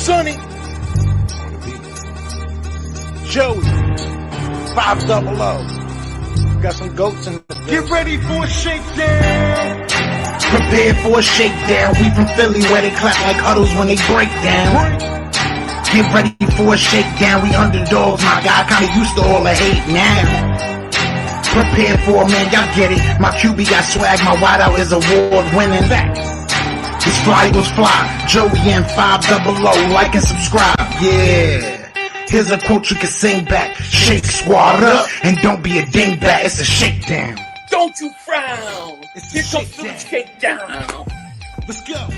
Sonny, Joey, 500. Got some goats in the Get ready for a shakedown. Prepare for a shakedown. We from Philly where they clap like huddles when they break down. Get ready for a shakedown. We underdogs, my guy. Kinda used to all the hate now. Prepare for it, man. Y'all get it. My QB got swag. My wideout is award winning. His fly was fly. Joey and 500. Like and subscribe. Yeah. Here's a quote you can sing back. Shake squad up and don't be a dingbat. It's a shakedown. Don't you frown. It's Here a comes the shakedown. Let's go.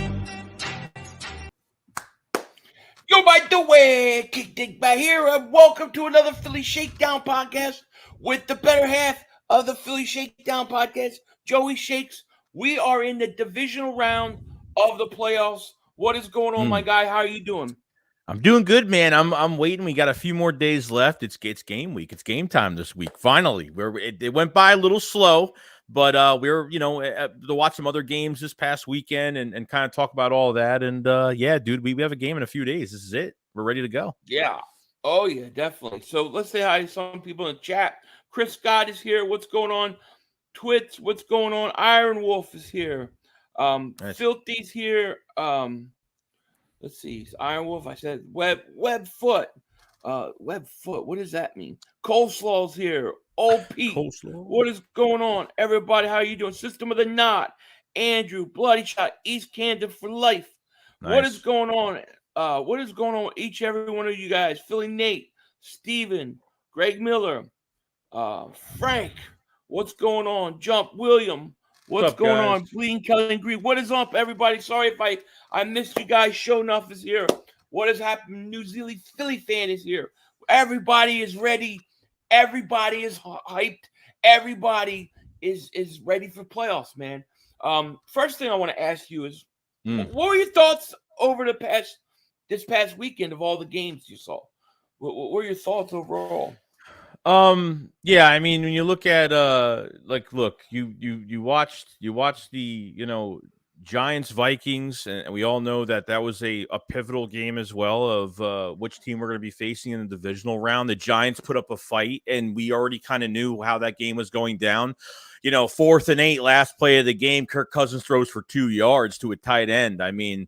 Yo, by the way, Kick Dick by here, and welcome to another Philly Shakedown podcast with the better half of the Philly Shakedown podcast, Joey Shakes. We are in the divisional round of the playoffs. What is going on, my guy? How are you doing? I'm doing good, man. I'm waiting. We got a few more days left. It's game week. It's game time this week. Finally, it went by a little slow, but we're to watch some other games this past weekend and kind of talk about all of that. And yeah, dude, we have a game in a few days. This is it. We're ready to go. Yeah. Oh yeah, definitely. So let's say hi to some people in the chat. Chris Scott is here. What's going on? Twits. What's going on? Iron Wolf is here. Nice. Filthy's here. Let's see. Iron Wolf. I said Webfoot. Webfoot. What does that mean? Coleslaw's here. OP. Coleslaw. What is going on? Everybody, how you doing? System of the Knot. Andrew. Bloody Shot. East Camden for life. Nice. What is going on? What is going on with each and every one of you guys? Philly Nate. Steven. Greg Miller. Frank. What's going on? Jump. William. What's up, going guys? on? Bleeding Kelly and Green. What is up, everybody? Sorry if I missed you guys. Show enough is here. What has happened? New Zealand Philly fan is here. Everybody is ready. Everybody is hyped. Everybody is ready for playoffs, man. First thing I want to ask you is, what were your thoughts over this past weekend of all the games you saw? What were your thoughts overall? Yeah, I mean, when you look at you watched the Giants Vikings, and we all know that was a pivotal game as well of which team we're going to be facing in the divisional round. The Giants put up a fight, and we already kind of knew how that game was going down. 4th and 8, last play of the game, Kirk Cousins throws for 2 yards to a tight end. I mean,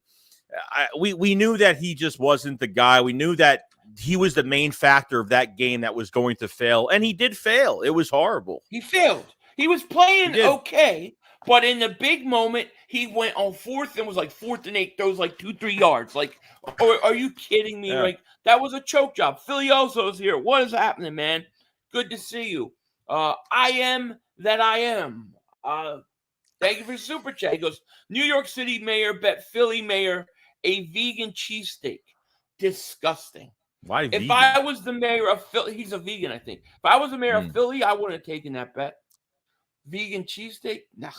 we knew that he just wasn't the guy. We knew that he was the main factor of that game that was going to fail, and he did fail. It was horrible. He failed. He was playing okay, but in the big moment, he went on 4th and was like 4th and 8, throws like 2-3 yards. Like, are you kidding me? Yeah. Like, that was a choke job. Filioso's here. What is happening, man? Good to see you. I am that I am. Thank you for the super chat. He goes, New York City mayor bet Philly mayor a vegan cheesesteak. Disgusting. Why If vegan? I was the mayor of Philly, he's a vegan, I think. If I was the mayor of Philly, I wouldn't have taken that bet. Vegan cheesesteak? Nah.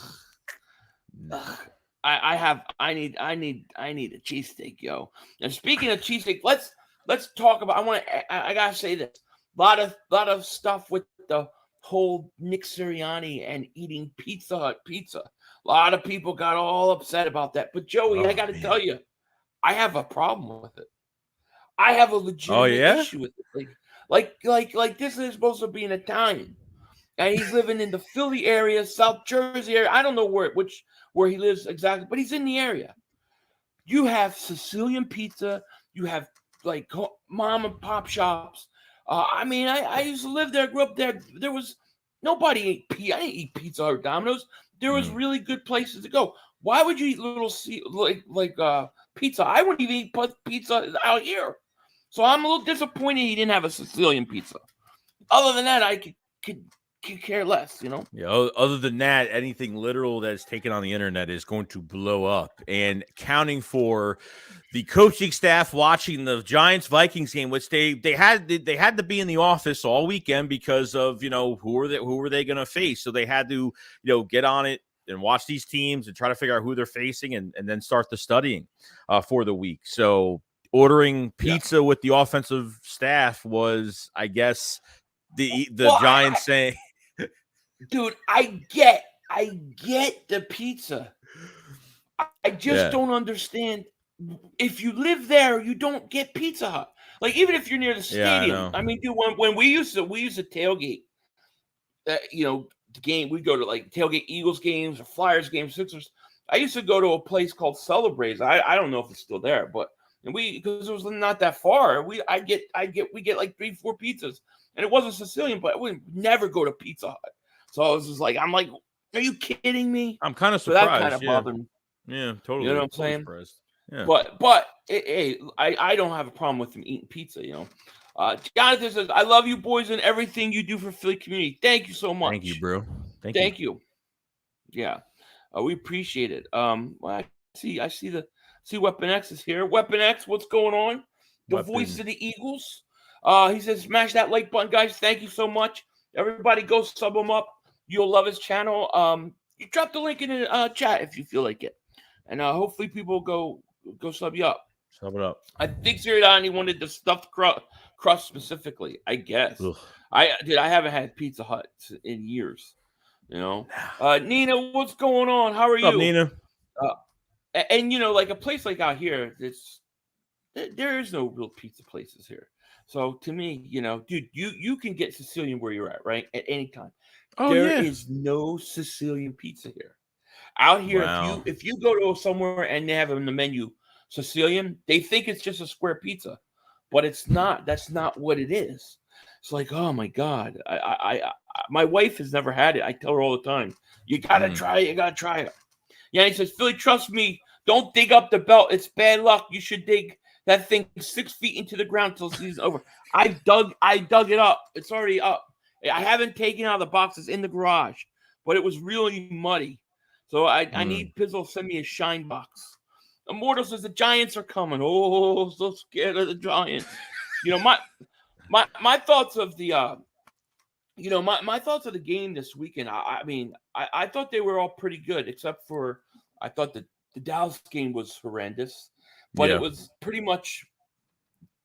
Ugh. I need a cheesesteak, yo. And speaking of cheesesteak, let's talk about. I gotta say this. Lot of stuff with the whole Nick Sirianni and eating Pizza Hut pizza. A lot of people got all upset about that. But Joey, I gotta tell you, I have a problem with it. I have a legitimate issue with it. Like this is supposed to be an Italian, and he's living in the Philly area, South Jersey area. I don't know where he lives exactly, but he's in the area. You have Sicilian pizza. You have like mom and pop shops. I mean, I used to live there, grew up there. There was nobody ate pizza. I didn't eat Pizza or Domino's. There was really good places to go. Why would you eat little pizza? I wouldn't even eat pizza out here. So I'm a little disappointed he didn't have a Sicilian pizza. Other than that, I could care less, Yeah, other than that, anything literal that is taken on the internet is going to blow up. And counting for the coaching staff watching the Giants-Vikings game, which they had to be in the office all weekend because of who were they going to face. So they had to get on it and watch these teams and try to figure out who they're facing and then start the studying for the week. So ordering pizza with the offensive staff was, I guess, the Giants saying, dude, I get the pizza. I just don't understand if you live there, you don't get Pizza Hut. Like even if you're near the stadium, I mean, dude, when we used to tailgate, the game, we'd go to like tailgate Eagles games or Flyers games, Sixers. I used to go to a place called Celebrate. I don't know if it's still there, but because it was not that far, we get like 3-4 pizzas, and it wasn't Sicilian, but we would never go to Pizza Hut. So I was just like, I'm like, are you kidding me? I'm kind of surprised. So that kind of bothered me. Yeah, totally. You know what I'm saying? Surprised. Yeah. But hey, I don't have a problem with them eating pizza. Jonathan says, I love you boys and everything you do for Philly community. Thank you so much. Thank you, bro. Thank you. Yeah. We appreciate it. Well, I see Weapon X is here. Weapon X, what's going on? The voice of the Eagles. He says, smash that like button, guys. Thank you so much. Everybody go sub him up. You'll love his channel. You drop the link in the chat if you feel like it. And hopefully people go sub you up. Sub it up. I think Sirianni wanted the stuffed crust specifically, I guess. Ugh. I haven't had Pizza Hut in years. Nina, what's going on? How are you? What's up, Nina? And like a place like out here, there is no real pizza places here. So to me, dude, you can get Sicilian where you're at, right? At any time. Oh, there is no Sicilian pizza here. Out here, wow. if you go to somewhere and they have on the menu Sicilian, they think it's just a square pizza, but it's not. That's not what it is. It's like, oh my God, I my wife has never had it. I tell her all the time, you gotta try it. You gotta try it. Yeah, he says, Philly, trust me. Don't dig up the belt. It's bad luck. You should dig that thing 6 feet into the ground till the season's over. I dug it up. It's already up. I haven't taken out the boxes in the garage, but it was really muddy. So I need Pizzle to send me a shine box. Immortal says the Giants are coming. Oh, so scared of the Giants. My thoughts of the my thoughts of the game this weekend. I thought they were all pretty good, except for I thought the Dallas game was horrendous, but it was pretty much.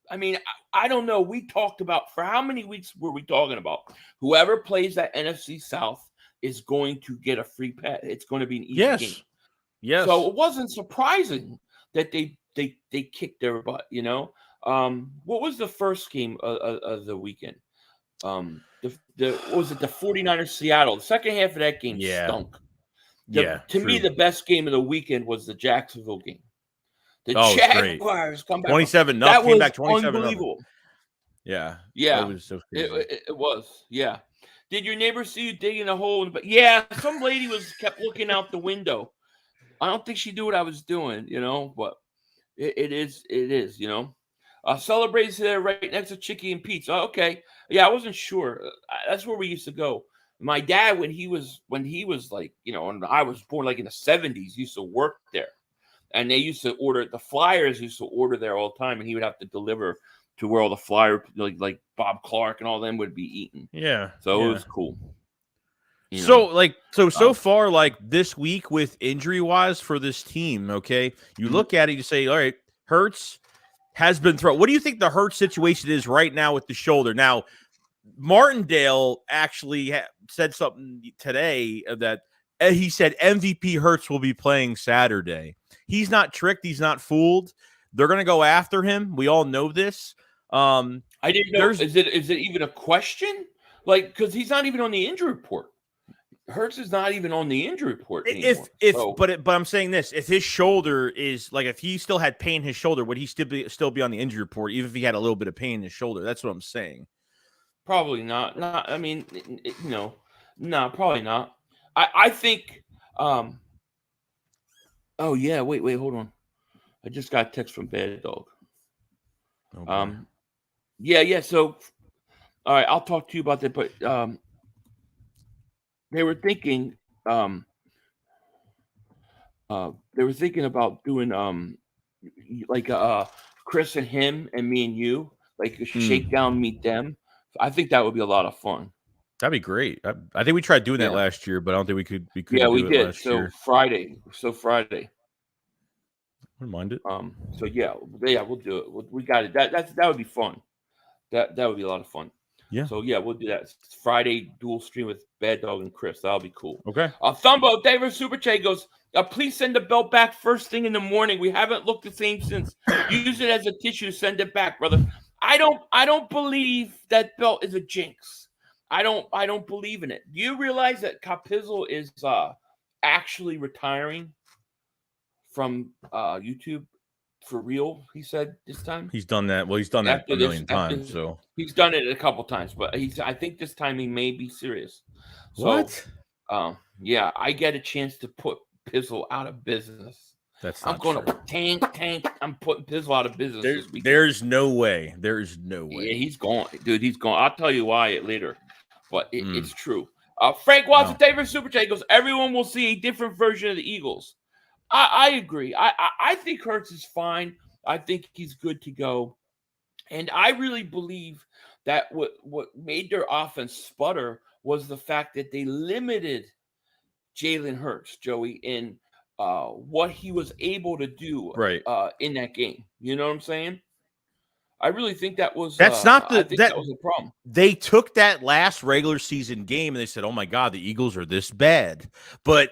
I mean, I don't know. We talked about, for how many weeks were we talking about? Whoever plays that NFC South is going to get a free pet. It's going to be an easy game. Yes. So it wasn't surprising that they kicked their butt. What was the first game of the weekend? What was it? The 49ers Seattle. The second half of that game stunk. To me, the best game of the weekend was the Jacksonville game. The Jaguars come back 27-0. That came was back 27-0. unbelievable. Yeah. It was so crazy. It was. Yeah. Did your neighbor see you digging a hole? But some lady kept looking out the window. I don't think she knew what I was doing, but it is. Celebrates there right next to Chicky and Pete's. Oh, okay. Yeah, I wasn't sure. That's where we used to go. My dad, when he was like, and I was born like in the 70s, used to work there. And they used to order, the Flyers used to order there all the time, and he would have to deliver to where all the Flyer, like Bob Clark and all them would be eating. Yeah. So it was cool. So far, like this week with injury wise for this team, okay, you look at it, you say, all right, Hurts has been thrown. What do you think the Hurts situation is right now with the shoulder? Now, Martindale actually said something today that he said MVP Hurts will be playing Saturday. He's not tricked. He's not fooled. They're going to go after him. We all know this. I didn't know. Is it even a question? Like, because he's not even on the injury report. Hurts is not even on the injury report anymore. But I'm saying this: if his shoulder is like, if he still had pain in his shoulder, would he still be on the injury report, even if he had a little bit of pain in his shoulder? That's what I'm saying. Probably not. I mean, no, probably not. I think. Oh yeah, wait, hold on. I just got a text from Bad Dog. Okay. Yeah. So, all right, I'll talk to you about that. But they were thinking, about doing like Chris and him and me and you, like a Shakedown, meet them. I think that would be a lot of fun. That'd be great. I think we tried doing that last year, but I don't think we could. Yeah, we did. Last year. Friday. I wouldn't mind it. So we'll do it. We got it. That would be fun. That would be a lot of fun. Yeah. So yeah, we'll do that. It's Friday dual stream with Bad Dog and Chris. That'll be cool. Okay. Thumbo David Super Chat goes, please send the belt back first thing in the morning. We haven't looked the same since. Use it as a tissue. Send it back, brother. I don't believe that belt is a jinx. I don't believe in it. Do you realize that Capizzle is actually retiring from YouTube for real? He said this time He's done that. Well, he's done that a million times. So he's done it a couple times, but I think this time he may be serious. what? So, yeah, I get a chance to put Pizzle out of business. I'm going to tank. I'm putting Pizzle out of business this weekend. There's no way. There's no way. Yeah, he's gone, dude. He's gone. I'll tell you why later, but it's true. Frank Watson, David Super Chat goes, everyone will see a different version of the Eagles. I agree. I think Hurts is fine. I think he's good to go. And I really believe that what made their offense sputter was the fact that they limited Jalen Hurts, Joey, in what he was able to do in that game. You know what I'm saying? I really think that was that was a problem. They took that last regular season game and they said, "Oh my God, the Eagles are this bad." But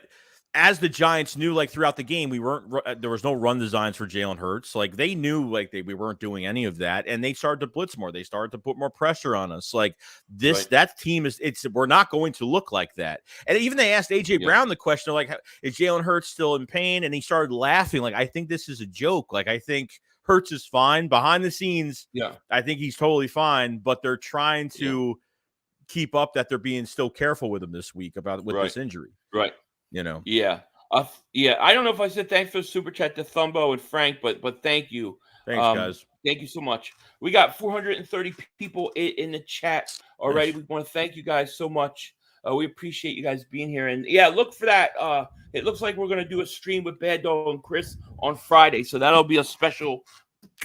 as the Giants knew, like throughout the game, there was no run designs for Jalen Hurts. Like they knew, we weren't doing any of that, and they started to blitz more. They started to put more pressure on us. Like that team we're not going to look like that. And even they asked AJ Brown the question, like, is Jalen Hurts still in pain? And he started laughing. Like, I think this is a joke. Like, I think Hurts is fine behind the scenes. Yeah, I think he's totally fine, but they're trying to keep up that they're being still careful with him this week with this injury. Right. You know, yeah. I don't know if I said thanks for the super chat to Thumbo and Frank, but thank you. Thanks, guys. Thank you so much. We got 430 people in the chat already. Yes. We want to thank you guys so much. We appreciate you guys being here. And yeah, look for that. It looks like we're going to do a stream with Bad Dog and Chris on Friday. So that'll be a special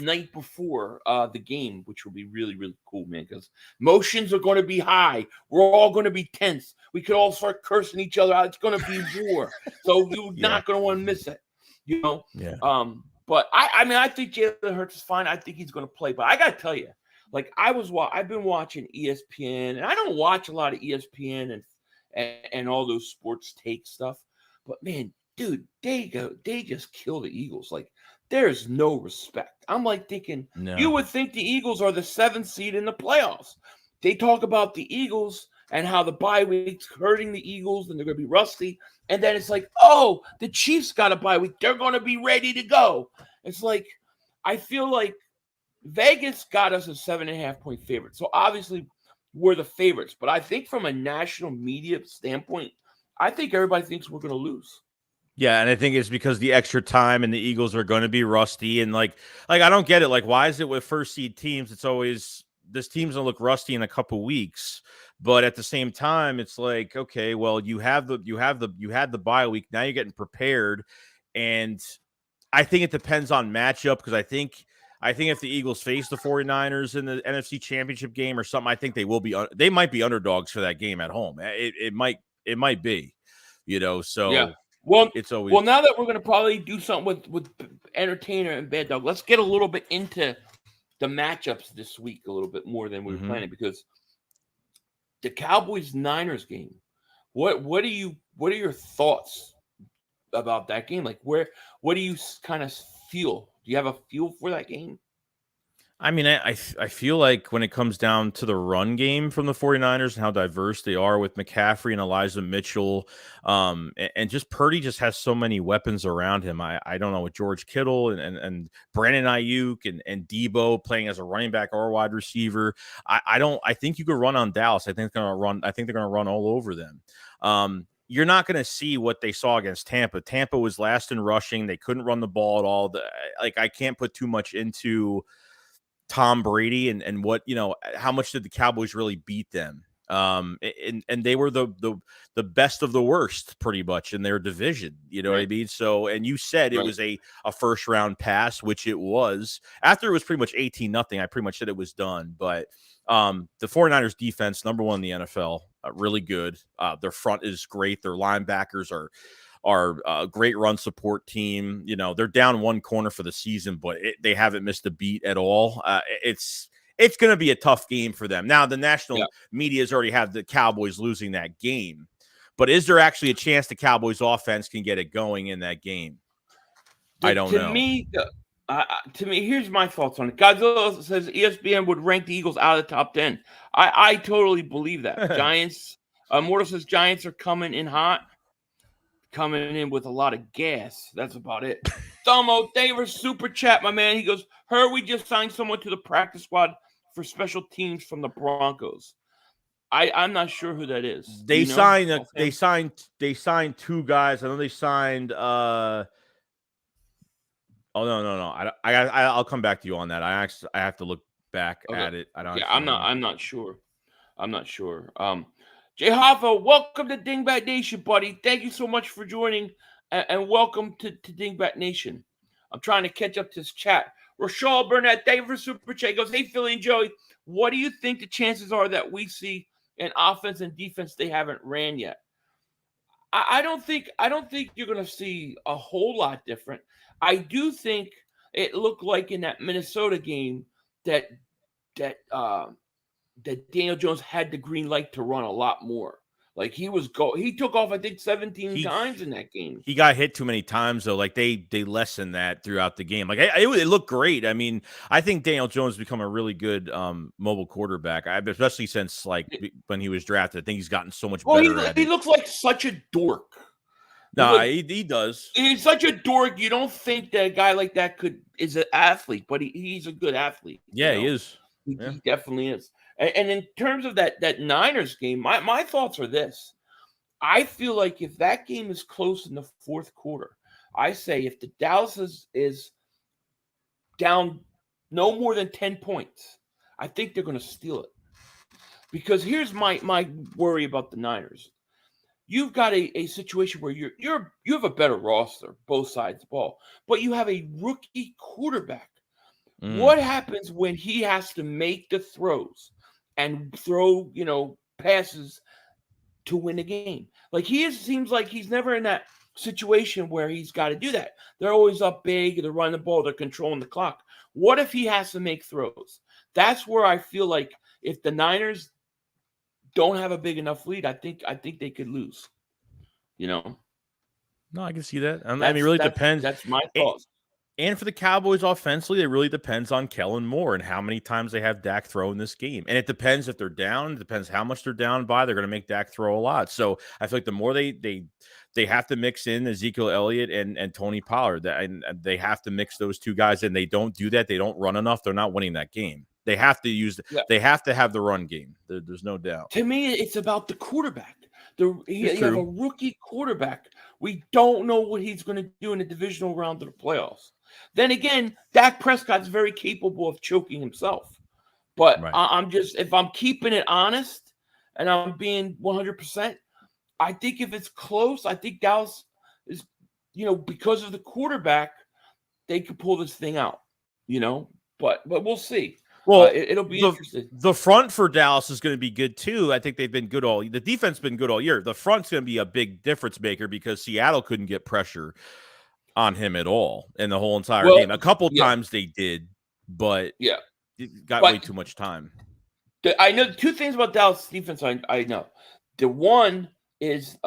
night before the game, which will be really, really cool, man, because emotions are going to be high. We're all going to be tense. We could all start cursing each other out. It's going to be war. So you're not going to want to miss it, you know? Yeah. But I think Jalen Hurts is fine. I think he's going to play. But I got to tell you, like I've been watching ESPN, and I don't watch a lot of ESPN and all those sports take stuff. But man, dude, they just kill the Eagles. Like, there's no respect. I'm like thinking, you would think the Eagles are the 7th seed in the playoffs. They talk about the Eagles and how the bye week's hurting the Eagles and they're going to be rusty. And then it's like, oh, the Chiefs got a bye week. They're going to be ready to go. It's like, I feel like Vegas got us a 7.5-point favorite. So obviously we're the favorites. But I think from a national media standpoint, I think everybody thinks we're going to lose. Yeah, and I think it's because the extra time and the Eagles are going to be rusty. And like I don't get it. Like, why is it with first seed teams? It's always this team's gonna look rusty in a couple weeks. But at the same time, it's like, okay, well, you had the bye week. Now you're getting prepared. And I think it depends on matchup, because I think if the Eagles face the 49ers in the NFC Championship game or something, I think they might be underdogs for that game at home. It might be, you know, so yeah. Well, it's always now that we're going to probably do something with Entertainer and Bad Dog, let's get a little bit into the matchups this week a little bit more than we were planning, because the Cowboys-Niners game, what are your thoughts about that game? Like, what do you kind of feel? Do you have a feel for that game? I mean, I feel like when it comes down to the run game from the 49ers and how diverse they are with McCaffrey and Elijah Mitchell, and just Purdy just has so many weapons around him. I don't know, with George Kittle and Brandon Ayuk and Debo playing as a running back or wide receiver. I think you could run on Dallas. I think they're going to run all over them. You're not going to see what they saw against Tampa. Tampa was last in rushing. They couldn't run the ball at all. I can't put too much into Tom Brady and what, you know, how much did the Cowboys really beat them? And they were the best of the worst pretty much in their division, you know what I mean? So, and you said it was a first round pass, which it was. After it was pretty much 18-0, I pretty much said it was done. But the 49ers defense, number 1 in the NFL, really good. Their front is great. Their linebackers are a great run support team. You know, they're down one corner for the season, but they haven't missed a beat at all. it's going to be a tough game for them. Now, the national media's already have the Cowboys losing that game, but is there actually a chance the Cowboys offense can get it going in that game? I don't know. To me, here's my thoughts on it. Godzilla says ESPN would rank the Eagles out of the top 10. I totally believe that. Giants, Mortal says Giants are coming in hot, coming in with a lot of gas. That's about it. Domo, thank you for super chat, my man. He goes, heard we just signed someone to the practice squad for special teams from the Broncos. I'm not sure who that is. They signed two guys. I know they signed Oh no! I'll come back to you on that. I have to look back at it. I'm not sure. Jay Hoffa, welcome to Dingbat Nation, buddy. Thank you so much for joining, and welcome to Dingbat Nation. I'm trying to catch up to this chat. Rashal Burnett, thank you for super chat. He goes, hey Philly and Joey, what do you think the chances are that we see an offense and defense they haven't ran yet? I don't think you're going to see a whole lot different. I do think it looked like in that Minnesota game that Daniel Jones had the green light to run a lot more. Like he took off, I think, 17 times in that game. He got hit too many times, though. Like they lessened that throughout the game. Like it looked great. I mean, I think Daniel Jones has become a really good mobile quarterback. Especially since when he was drafted. I think he's gotten so much better. He looks like such a dork. No, he does. He's such a dork. You don't think that a guy like that is an athlete, but he's a good athlete. Yeah, he is. He definitely is. And in terms of that Niners game, my thoughts are this. I feel like if that game is close in the fourth quarter, I say if the Dallas is down no more than 10 points, I think they're going to steal it. Because here's my worry about the Niners. You've got a situation where you have a better roster, both sides of the ball, but you have a rookie quarterback. What happens when he has to make the throws and throw, passes to win a game? Like seems like he's never in that situation where he's got to do that. They're always up big, they're running the ball, they're controlling the clock. What if he has to make throws? That's where I feel like if the Niners don't have a big enough lead, I think they could lose. No, I can see that. I mean, it really depends. That's my thoughts. And for the Cowboys offensively, it really depends on Kellen Moore and how many times they have Dak throw in this game. And it depends if they're down. It depends how much they're down by. They're going to make Dak throw a lot. So I feel like the more they have to mix in Ezekiel Elliott and Tony Pollard, and they have to mix those two guys in. They don't do that. They don't run enough. They're not winning that game. They have to They have to have the run game. There's no doubt. To me, it's about the quarterback. You have a rookie quarterback. We don't know what he's going to do in the divisional round of the playoffs. Then again, Dak Prescott's very capable of choking himself. But if I'm keeping it honest and I'm being 100%, I think if it's close, I think Dallas is, because of the quarterback, they could pull this thing out, but we'll see. Well, it'll be interesting. The front for Dallas is going to be good too. I think they've been good the defense has been good all year. The front's going to be a big difference maker because Seattle couldn't get pressure on him at all in the whole entire game. A couple times they did, but it got way too much time. I know two things about Dallas defense. I know. The one is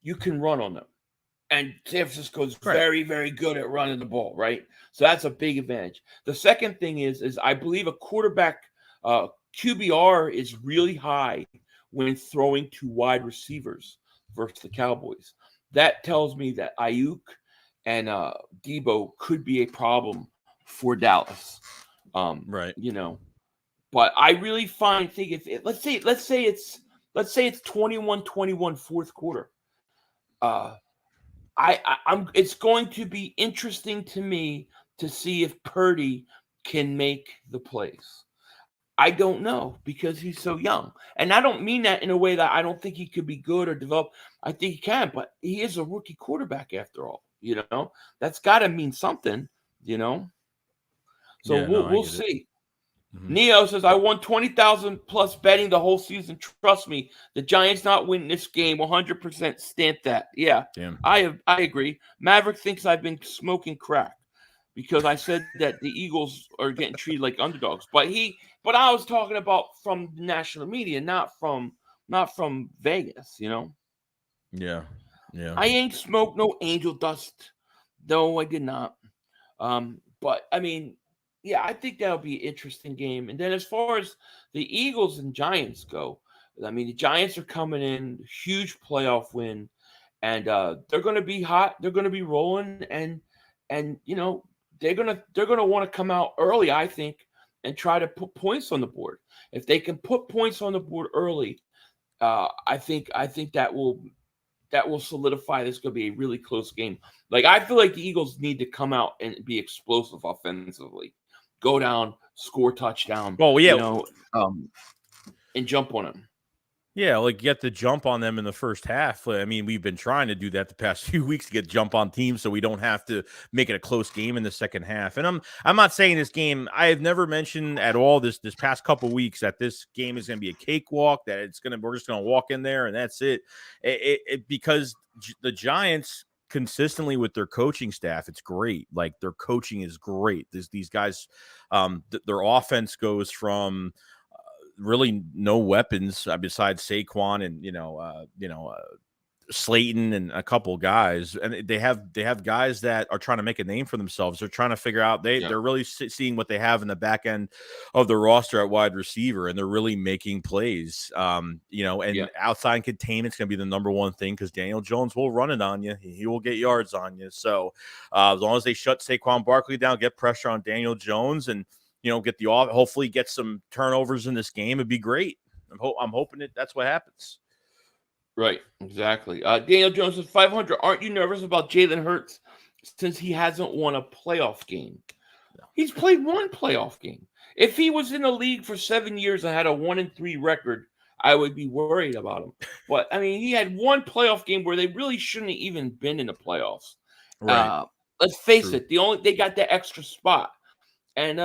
you can run on them. And San Francisco is very, very good at running the ball, right? So that's a big advantage. The second thing is I believe a quarterback QBR is really high when throwing to wide receivers versus the Cowboys. That tells me that Ayuk and Debo could be a problem for Dallas. Right. But I really think if let's say it's 21-21 fourth quarter. It's going to be interesting to me to see if Purdy can make the plays. I don't know because he's so young. And I don't mean that in a way that I don't think he could be good or develop. I think he can, but he is a rookie quarterback after all, That's got to mean something, So we'll see. Mm-hmm. Neo says, I won 20,000 plus betting the whole season. Trust me, the Giants not winning this game. 100% stamp that. Yeah, damn. I agree. Maverick thinks I've been smoking crack because I said that the Eagles are getting treated like underdogs. But I was talking about from the national media, not from Vegas, you know. Yeah. Yeah. I ain't smoked no angel dust. No, I did not. But I mean, yeah, I think that'll be an interesting game. And then as far as the Eagles and Giants go, I mean, the Giants are coming in, huge playoff win, and they're going to be hot. They're going to be rolling, and you know they're gonna want to come out early, I think, and try to put points on the board. If they can put points on the board early, I think that will solidify this going to be a really close game. Like, I feel like the Eagles need to come out and be explosive offensively, go down, score touchdown. Oh, yeah. You know, and jump on them. Yeah, like get the jump on them in the first half. I mean, we've been trying to do that the past few weeks to get jump on teams so we don't have to make it a close game in the second half. And I'm not saying this game, I have never mentioned at all this past couple weeks that this game is going to be a cakewalk, that we're just going to walk in there and that's it. Because the Giants consistently with their coaching staff, it's great. Like, their coaching is great. These guys, their offense goes from really no weapons besides Saquon and Slayton and a couple guys, and they have guys that are trying to make a name for themselves. They're trying to figure out they're really seeing what they have in the back end of the roster at wide receiver, and they're really making plays. Outside containment's going to be the number one thing because Daniel Jones will run it on you. He will get yards on you. So as long as they shut Saquon Barkley down, get pressure on Daniel Jones, and hopefully get some turnovers in this game, it'd be great. I'm hoping that's what happens. Right, exactly. Daniel Jones is 500. Aren't you nervous about Jalen Hurts since he hasn't won a playoff game? No. He's played one playoff game. If he was in the league for 7 years and had a 1-3 record, I would be worried about him. But I mean, he had one playoff game where they really shouldn't have even been in the playoffs. Right. Let's face it. They got that extra spot. And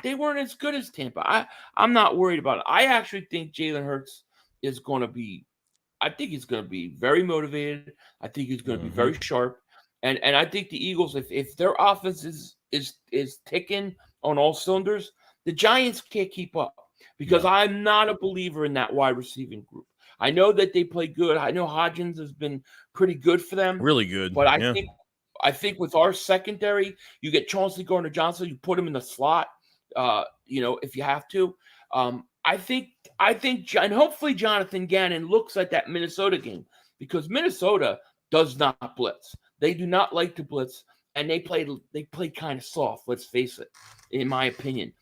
they weren't as good as Tampa. I'm not worried about it. I actually think Jalen Hurts is going to be – I think he's going to be very motivated. I think he's going to be very sharp. And I think the Eagles, if their offense is ticking on all cylinders, the Giants can't keep up because I'm not a believer in that wide receiving group. I know that they play good. I know Hodgins has been pretty good for them. Really good. But I think with our secondary, you get Chauncey Gardner-Johnson, you put him in the slot, if you have to. I think, and hopefully Jonathan Gannon looks at that Minnesota game because Minnesota does not blitz. They do not like to blitz, and they play kind of soft. Let's face it, in my opinion.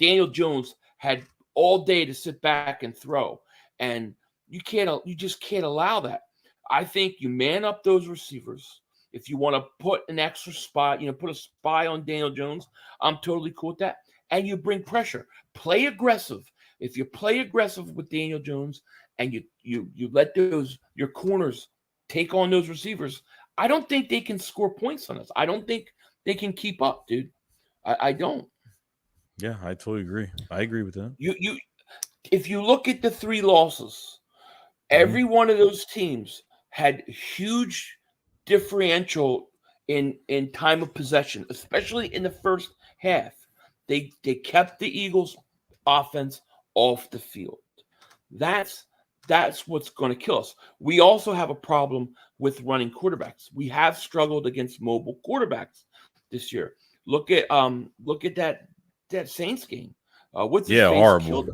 Daniel Jones had all day to sit back and throw, and you just can't allow that. I think you man up those receivers. If you want to put an extra spot, put a spy on Daniel Jones, I'm totally cool with that. And you bring pressure. Play aggressive. If you play aggressive with Daniel Jones and you let your corners take on those receivers, I don't think they can score points on us. I don't think they can keep up, dude. I don't. Yeah, I totally agree. I agree with that. If you look at the 3 losses, every one of those teams had huge differential in time of possession, especially in the first half. They kept the Eagles' offense off the field. That's what's going to kill us. We also have a problem with running quarterbacks. We have struggled against mobile quarterbacks this year. Look at that Saints game. Horrible.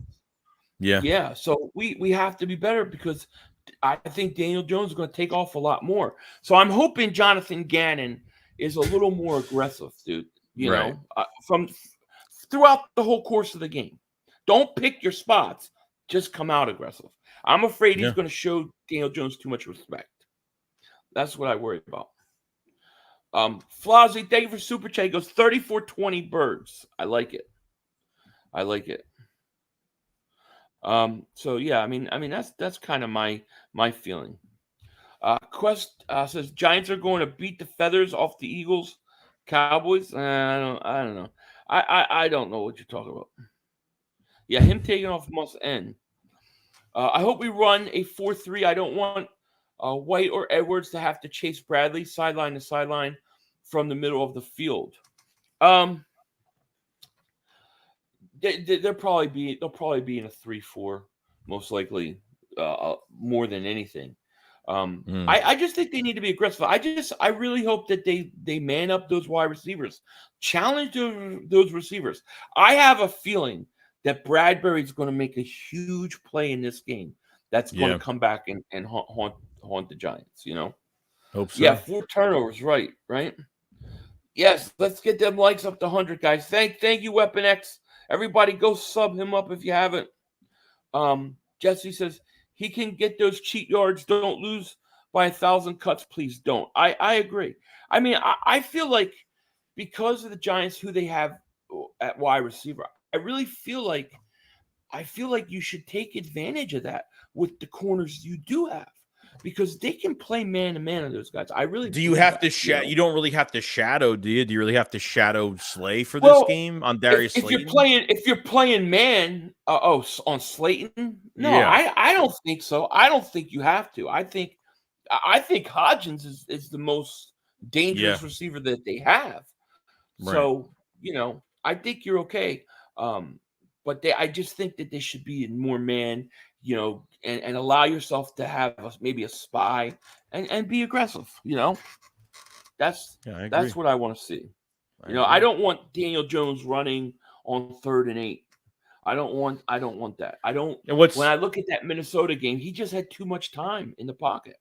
Yeah. So we have to be better because I think Daniel Jones is going to take off a lot more. So I'm hoping Jonathan Gannon is a little more aggressive, dude. From throughout the whole course of the game. Don't pick your spots. Just come out aggressive. I'm afraid he's going to show Daniel Jones too much respect. That's what I worry about. Flozzy, thank you for Super Chat. He goes 34-20 Birds. I like it. So yeah, I mean that's kind of my feeling. Quest says Giants are going to beat the feathers off the Eagles, Cowboys. I don't know. I don't know what you're talking about. Yeah, him taking off must end. I hope we run a 4-3. I don't want White or Edwards to have to chase Bradley sideline to sideline from the middle of the field. They'll probably be in a 3-4, most likely, more than anything. I just think they need to be aggressive. I really hope that they man up those wide receivers, challenge those receivers. I have a feeling that Bradbury's going to make a huge play in this game. That's going to come back and haunt the Giants. Hope so. Yeah, 4 turnovers, right? Yes, let's get them likes up to 100, guys. Thank you, Weapon X. Everybody, go sub him up if you haven't. Jesse says he can get those cheat yards. Don't lose by 1,000 cuts, please don't. I agree. I mean, I feel like because of the Giants, who they have at wide receiver, I feel like you should take advantage of that with the corners you do have, because they can play man to man on those guys. I really do. You have to You don't really have to shadow, do you? Do you really have to shadow Slay for this game on Darius Slayton? If you're playing man, on Slayton, no, I don't think so. I don't think you have to. I think Hodgins is the most dangerous receiver that they have. Right. So I think you're okay. But I just think that they should be in more man, and allow yourself to have maybe a spy and be aggressive. That's what I want to see. I don't want Daniel Jones running on 3rd and 8. I don't want that. When I look at that Minnesota game, he just had too much time in the pocket.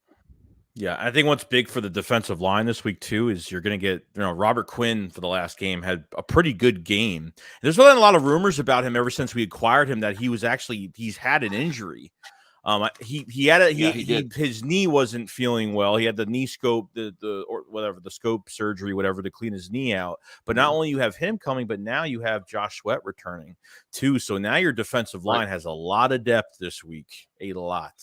Yeah, I think what's big for the defensive line this week too is you're going to get, Robert Quinn for the last game had a pretty good game. There's been a lot of rumors about him ever since we acquired him that he's had an injury. His knee wasn't feeling well. He had the knee scope, the scope surgery, whatever, to clean his knee out. But not only you have him coming, but now you have Josh Sweat returning too. So now your defensive line has a lot of depth this week, a lot.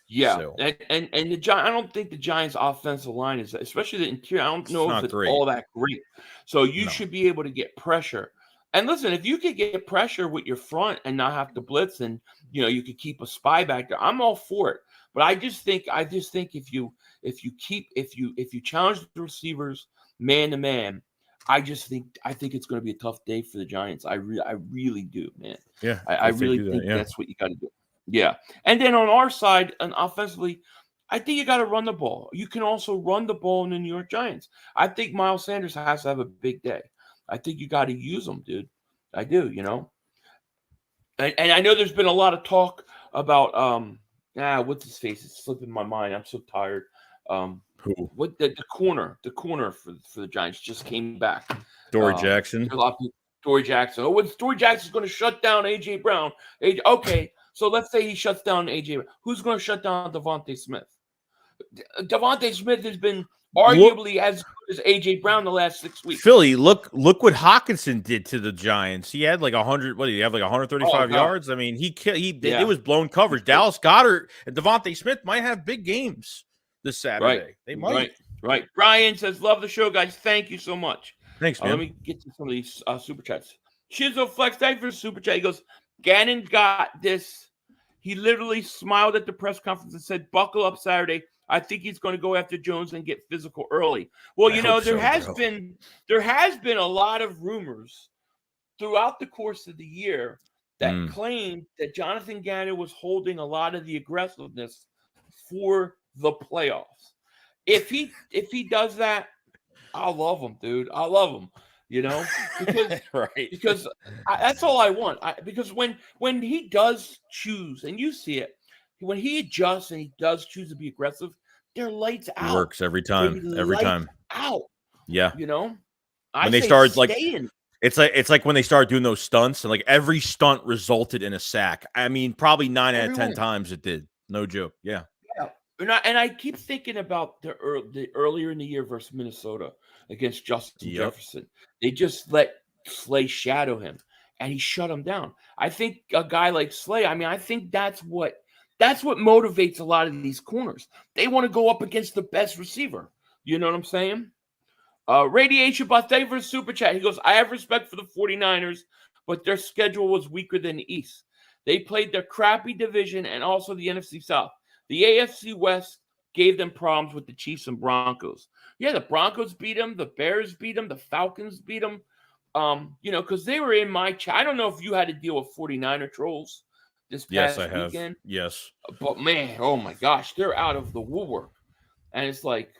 Yeah, so. and I don't think the Giants' offensive line is, especially the interior, I don't know if it's all that great. So you should be able to get pressure. And listen, if you could get pressure with your front and not have to blitz, and you could keep a spy back there, I'm all for it. But I just think if you challenge the receivers man to man, I think it's going to be a tough day for the Giants. I really do, man. Yeah, I really think that's what you got to do. Yeah. And then on our side, and offensively, I think you got to run the ball. You can also run the ball in the New York Giants. I think Miles Sanders has to have a big day. I think you got to use him, dude. I do, And I know there's been a lot of talk about what's his face? It's slipping my mind. I'm so tired. Who? What the corner for the Giants just came back. Dory Jackson. Dory Jackson. Oh, Dory Jackson's going to shut down A.J. Brown. Okay. So let's say he shuts down A.J. Who's going to shut down Devontae Smith? Devontae Smith has been arguably as good as A.J. Brown the last 6 weeks. Philly, look what Hawkinson did to the Giants. He had like 100. What did he have? Like 135 yards. I mean, it was blown coverage. Dallas Goedert and Devontae Smith might have big games this Saturday. Right. They might. Right. Brian says, "Love the show, guys. Thank you so much." Thanks, man. Let me get to some of these super chats. Shizo Flex, thank you for the super chat. He goes, "Gannon got this. He literally smiled at the press conference and said, 'Buckle up Saturday. I think he's going to go after Jones and get physical early.'" Well, there has been a lot of rumors throughout the course of the year that claimed that Jonathan Gannon was holding a lot of the aggressiveness for the playoffs. If he does that, I love him, dude. I love him. Because because that's all I want. Because when he does choose, and you see it, when he adjusts and he does choose to be aggressive, they're lights out. It works every time. Every time. Out. Yeah. When they start it's like when they start doing those stunts, and like every stunt resulted in a sack. I mean, probably 9 out of 10 times it did. No joke. Yeah. Yeah. And I keep thinking about the earlier in the year versus Minnesota against Justin Jefferson. They just let Slay shadow him, and he shut him down. I think a guy like Slay, I think that's what motivates a lot of these corners. They want to go up against the best receiver. You know what I'm saying? Radiation Bus, thank you for the super chat. He goes, "I have respect for the 49ers, but their schedule was weaker than the East. They played their crappy division and also the NFC South. The AFC West gave them problems with the Chiefs and Broncos." Yeah, the Broncos beat them. The Bears beat them. The Falcons beat them. because they were in my chat. I don't know if you had to deal with 49er trolls this past Yes, I have. weekend. Yes. But man, oh my gosh, they're out of the woodwork. And it's like,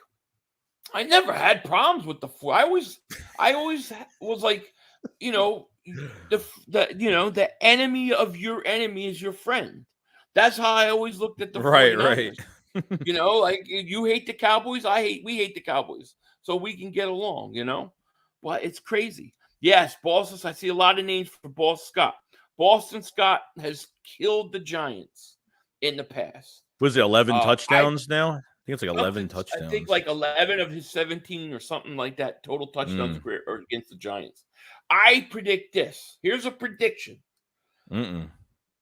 I never had problems with the four. I always was like, the enemy of your enemy is your friend. That's how I always looked at the 49ers. Right. Like you hate the Cowboys, we hate the Cowboys. So we can get along, But it's crazy. Yes, Boston. I see a lot of names for Boston Scott. Boston Scott has killed the Giants in the past. Was it 11 touchdowns now? I think it's like 11 touchdowns. I think like 11 of his 17 or something like that total touchdowns are against the Giants. I predict this. Here's a prediction.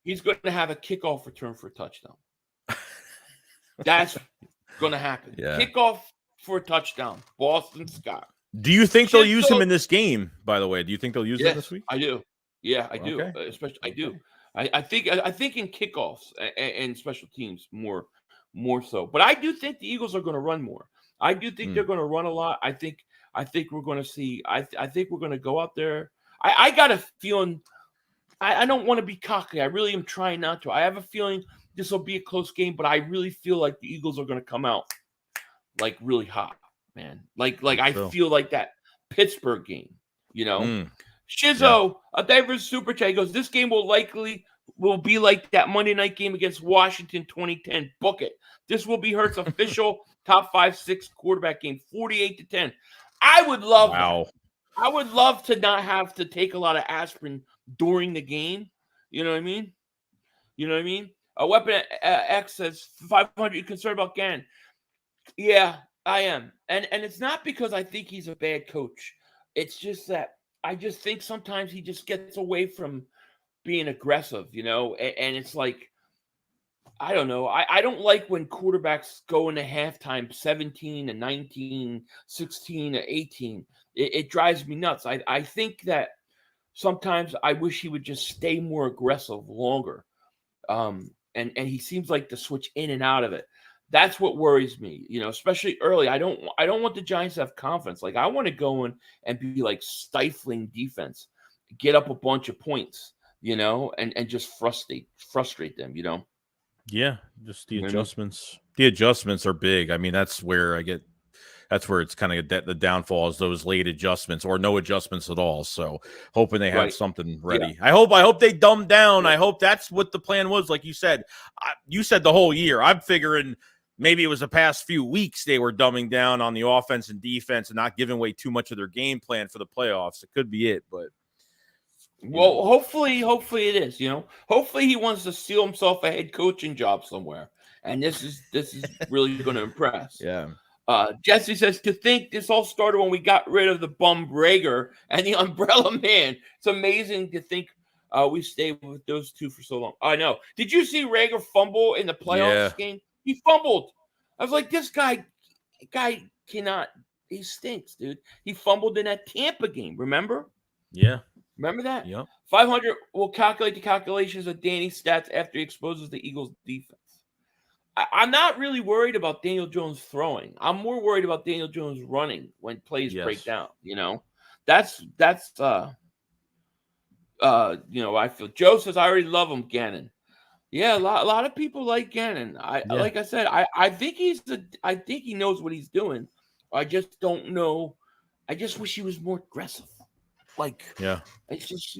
He's going to have a kickoff return for a touchdown. That's going to happen. Yeah. Kickoff for a touchdown. Boston Scott. Do you think they'll use him in this game, by the way? Do you think they'll use him this week? I do. Yeah, I do. Okay. Especially, I do. I think in kickoffs and special teams more so. But I do think the Eagles are going to run more. I do think they're going to run a lot. I think we're going to see. I think we're going to go out there. I got a feeling. I don't want to be cocky. I really am trying not to. I have a feeling this will be a close game, but I really feel like the Eagles are going to come out like really hot, man. Like I feel like that Pittsburgh game, Shizzo, a diverse super chat goes, this game will be like that Monday night game against Washington 2010. Book it. This will be Hurts' official top 5-6 quarterback game, 48-10. I would love that. I would love to not have to take a lot of aspirin during the game. You know what I mean? A Weapon X says 500. You concerned about Gannon? Yeah, I am. And it's not because I think he's a bad coach. It's just that I just think sometimes he just gets away from being aggressive, and it's like, I don't know. I don't like when quarterbacks go into halftime 17-19, 16-18. It drives me nuts. I think that sometimes I wish he would just stay more aggressive longer. And he seems like to switch in and out of it. That's what worries me, especially early. I don't want the Giants to have confidence. Like, I want to go in and be like stifling defense, get up a bunch of points, and just frustrate them, Yeah, just the adjustments. The adjustments are big. I mean, that's where it's kind of the downfall is those late adjustments or no adjustments at all. So hoping they have something ready. Yeah. I hope they dumb down. Yeah. I hope that's what the plan was. Like you said, the whole year. I'm figuring maybe it was the past few weeks they were dumbing down on the offense and defense and not giving away too much of their game plan for the playoffs. It could be it, but. Well, hopefully it is, Hopefully he wants to steal himself a head coaching job somewhere. And this is really going to impress. Yeah. Jesse says, to think this all started when we got rid of the bum Rager and the Umbrella Man. It's amazing to think we stayed with those two for so long. I know. Did you see Rager fumble in the playoffs game? He fumbled. I was like, this guy cannot. He stinks, dude. He fumbled in that Tampa game. Remember? Yeah. Remember that? Yep. 500 will calculate the calculations of Danny's stats after he exposes the Eagles' defense. I'm not really worried about Daniel Jones throwing. I'm more worried about Daniel Jones running when plays break down. That's I feel. Joe says I already love him, Gannon. Yeah, a lot of people like Gannon. Like I said, I think he knows what he's doing. I just don't know. I just wish he was more aggressive. It's just,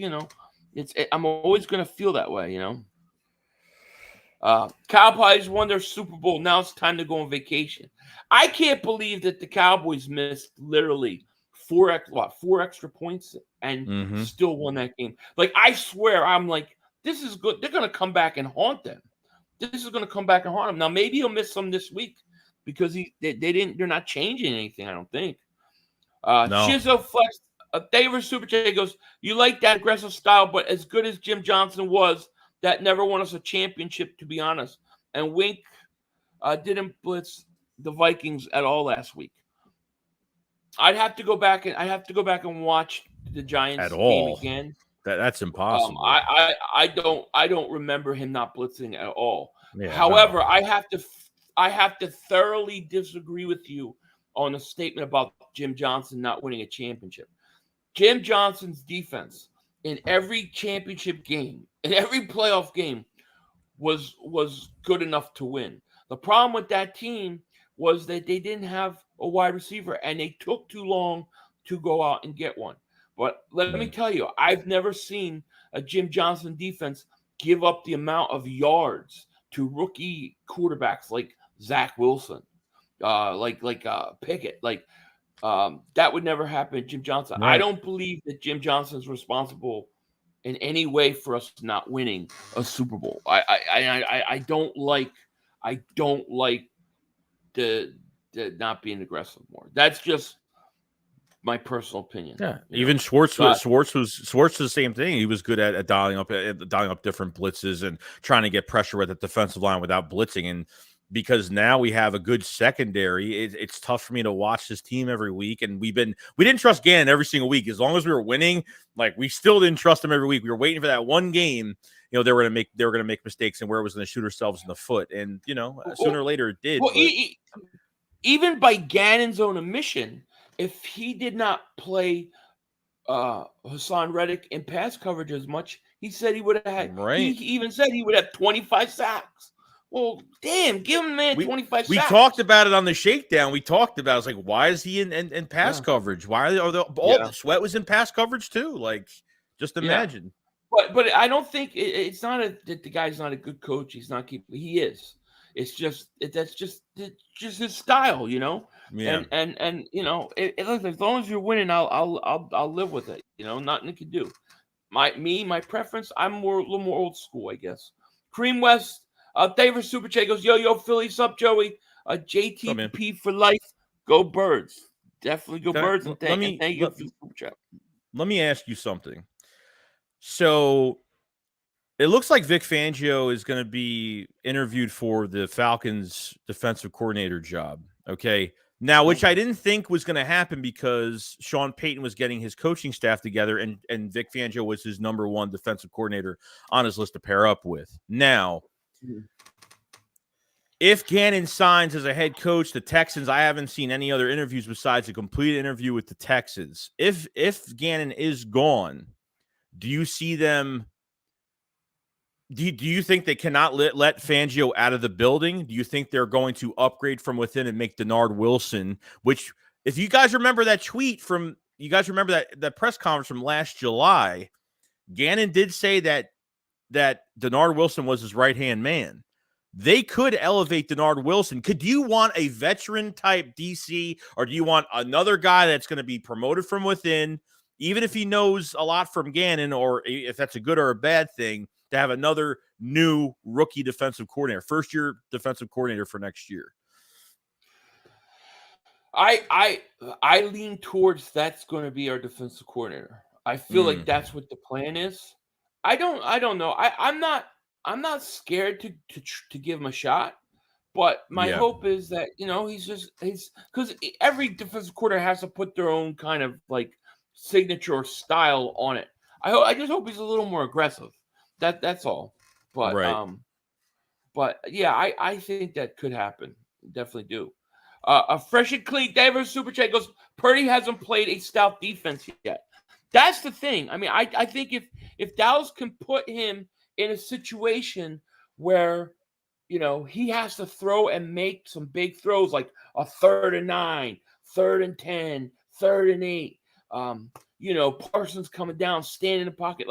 I'm always going to feel that way, Cowboys won their Super Bowl. Now it's time to go on vacation. I can't believe that the Cowboys missed literally four extra points and still won that game. Like, I swear, I'm like, this is good. They're going to come back and haunt them. This is going to come back and haunt them. Now, maybe he'll miss some this week because they're not changing anything, I don't think. No. Shizzo Flex. David Super Chat goes, you like that aggressive style, but as good as Jim Johnson was, that never won us a championship, to be honest. And Wink didn't blitz the Vikings at all last week. I'd have to go back and watch the Giants game again. That's impossible. I don't remember him not blitzing at all. Yeah, however, I have to thoroughly disagree with you on a statement about Jim Johnson not winning a championship. Jim Johnson's defense in every championship game, in every playoff game, was good enough to win. The problem with that team was that they didn't have a wide receiver, and they took too long to go out and get one. But let me tell you, I've never seen a Jim Johnson defense give up the amount of yards to rookie quarterbacks like Zach Wilson, like Pickett. That would never happen to Jim Johnson. Right. I don't believe that Jim Johnson's responsible in any way for us not winning a Super Bowl. I don't like the not being aggressive more. That's just my personal opinion. Yeah, even Schwartz was the same thing. He was good at dialing up different blitzes and trying to get pressure with the defensive line without blitzing. And because now we have a good secondary, it's tough for me to watch this team every week. And we didn't trust Gannon every single week. As long as we were winning, we still didn't trust him every week. We were waiting for that one game. They were going to make mistakes and where it was going to shoot ourselves in the foot. And sooner or later it did. Well, even by Gannon's own admission, if he did not play Hassan Reddick in pass coverage as much, he said he would have had. Right. He even said he would have 25 sacks. Well, damn, give him 25 sacks. We talked about it on the Shakedown. We talked about it. It's like, why is he in pass coverage? Why are Sweat was in pass coverage too? Just imagine. But I don't think it's not that the guy's not a good coach. He's not keeping. He is. It's just that's just his style, Yeah. And as long as you're winning, I'll live with it. Nothing you can do. My preference. I'm a little more old school, I guess. Cream West. David Super Chat goes, yo, Philly, sup, Joey? JTP for life. Go Birds. Definitely go Birds. And thank you for the Super Chat. Let me ask you something. So it looks like Vic Fangio is going to be interviewed for the Falcons defensive coordinator job. Okay. Now, which I didn't think was going to happen because Sean Payton was getting his coaching staff together and Vic Fangio was his number one defensive coordinator on his list to pair up with. Now, if Gannon signs as a head coach, the Texans, I haven't seen any other interviews besides a complete interview with the Texans. If Gannon is gone, do you see them? Do you think they cannot let Fangio out of the building? Do you think they're going to upgrade from within and make Denard Wilson? Which, if you guys remember that tweet from, that press conference from last July, Gannon did say that Denard Wilson was his right-hand man. They could elevate Denard Wilson. Could you want a veteran-type DC, or do you want another guy that's going to be promoted from within, even if he knows a lot from Gannon, or if that's a good or a bad thing, to have another new rookie defensive coordinator, first-year defensive coordinator for next year? I lean towards that's going to be our defensive coordinator. I feel like that's what the plan is. I don't know. I'm not scared to give him a shot, but my hope is that he's because every defensive coordinator has to put their own kind of signature or style on it. I just hope he's a little more aggressive. That's all. But but yeah, I think that could happen. Definitely do. A fresh and clean David Super Chat goes, Purdy hasn't played a stout defense yet. That's the thing. I mean, I think if Dallas can put him in a situation where, he has to throw and make some big throws, like a 3rd and 9, 3rd and 10, 3rd and 8, Parsons coming down, standing in the pocket.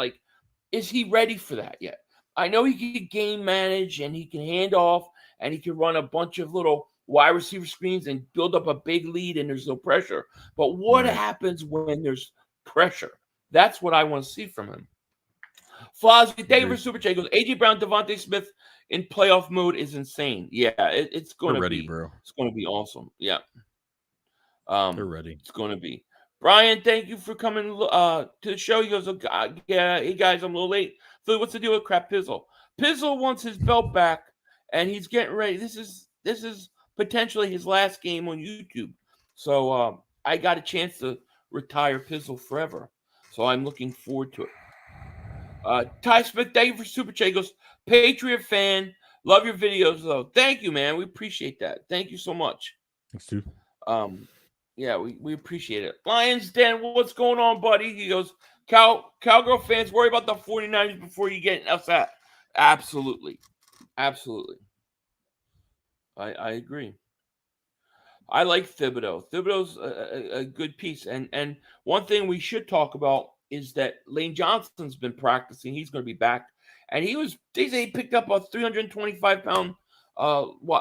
Is he ready for that yet? I know he can game manage and he can hand off and he can run a bunch of little wide receiver screens and build up a big lead and there's no pressure. But what happens when there's pressure? That's what I want to see from him. Flossie David Super Chat goes, A.J. Brown, Devontae Smith in playoff mode is insane. Yeah, it's going to be, bro. It's going to be awesome. Yeah. They're ready. It's going to be. Brian, thank you for coming to the show. He goes, hey guys, I'm a little late. Philly, what's the deal with Crap Pizzle? Pizzle wants his belt back, and he's getting ready. This is potentially his last game on YouTube. So I got a chance to retire Pizzle forever. So I'm looking forward to it. Ty Smith, thank you for Super Chat. He goes, Patriot fan. Love your videos, though. Thank you, man. We appreciate that. Thank you so much. Thanks, too. Yeah, we appreciate it. Lions Den, what's going on, buddy? He goes, Cowgirl fans, worry about the 49ers before you get upset. Absolutely. Absolutely. I agree. I like Thibodeau. Thibodeau's a good piece. And one thing we should talk about is that Lane Johnson's been practicing. He's going to be back. And they say he picked up a 325-pound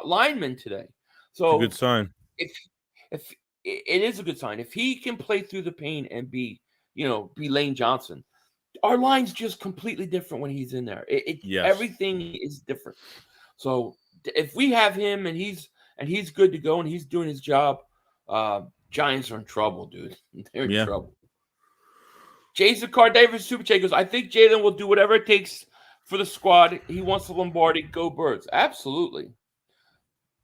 lineman today. So it's a good sign. If it is a good sign. If he can play through the pain and be Lane Johnson, our line's just completely different when he's in there. Yes. Everything is different. So if we have him and he's good to go and he's doing his job, Giants are in trouble, dude. They're in trouble. Jason Cardaver Super Chat goes, I think Jalen will do whatever it takes for the squad. He wants the Lombardi. Go Birds. Absolutely.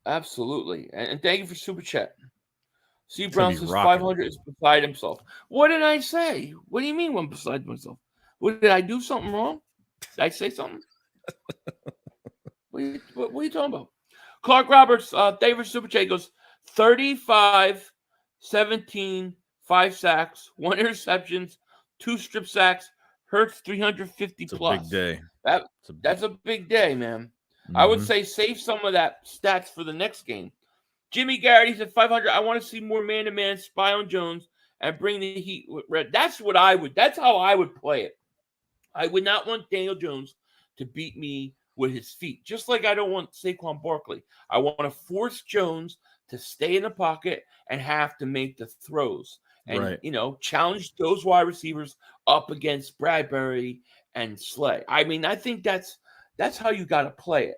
Absolutely. And thank you for Super Chat. C. Brown says 500 is beside himself. What did I say? What do you mean I'm beside myself? What, did I do something wrong? Did I say something? What are you talking about? Clark Roberts, David Super Chat goes 35, 17, 5 sacks, 1 interceptions, 2 strip sacks, Hurts 350 plus. Big day. That's a big day, man. Mm-hmm. I would say save some of that stats for the next game. Jimmy Garrett, he said 500. I want to see more man-to-man spy on Jones and bring the heat with red. That's how I would play it. I would not want Daniel Jones to beat me with his feet, just like I don't want Saquon Barkley. I want to force Jones to stay in the pocket and have to make the throws and, challenge those wide receivers up against Bradbury and Slay. I mean, I think that's how you got to play it.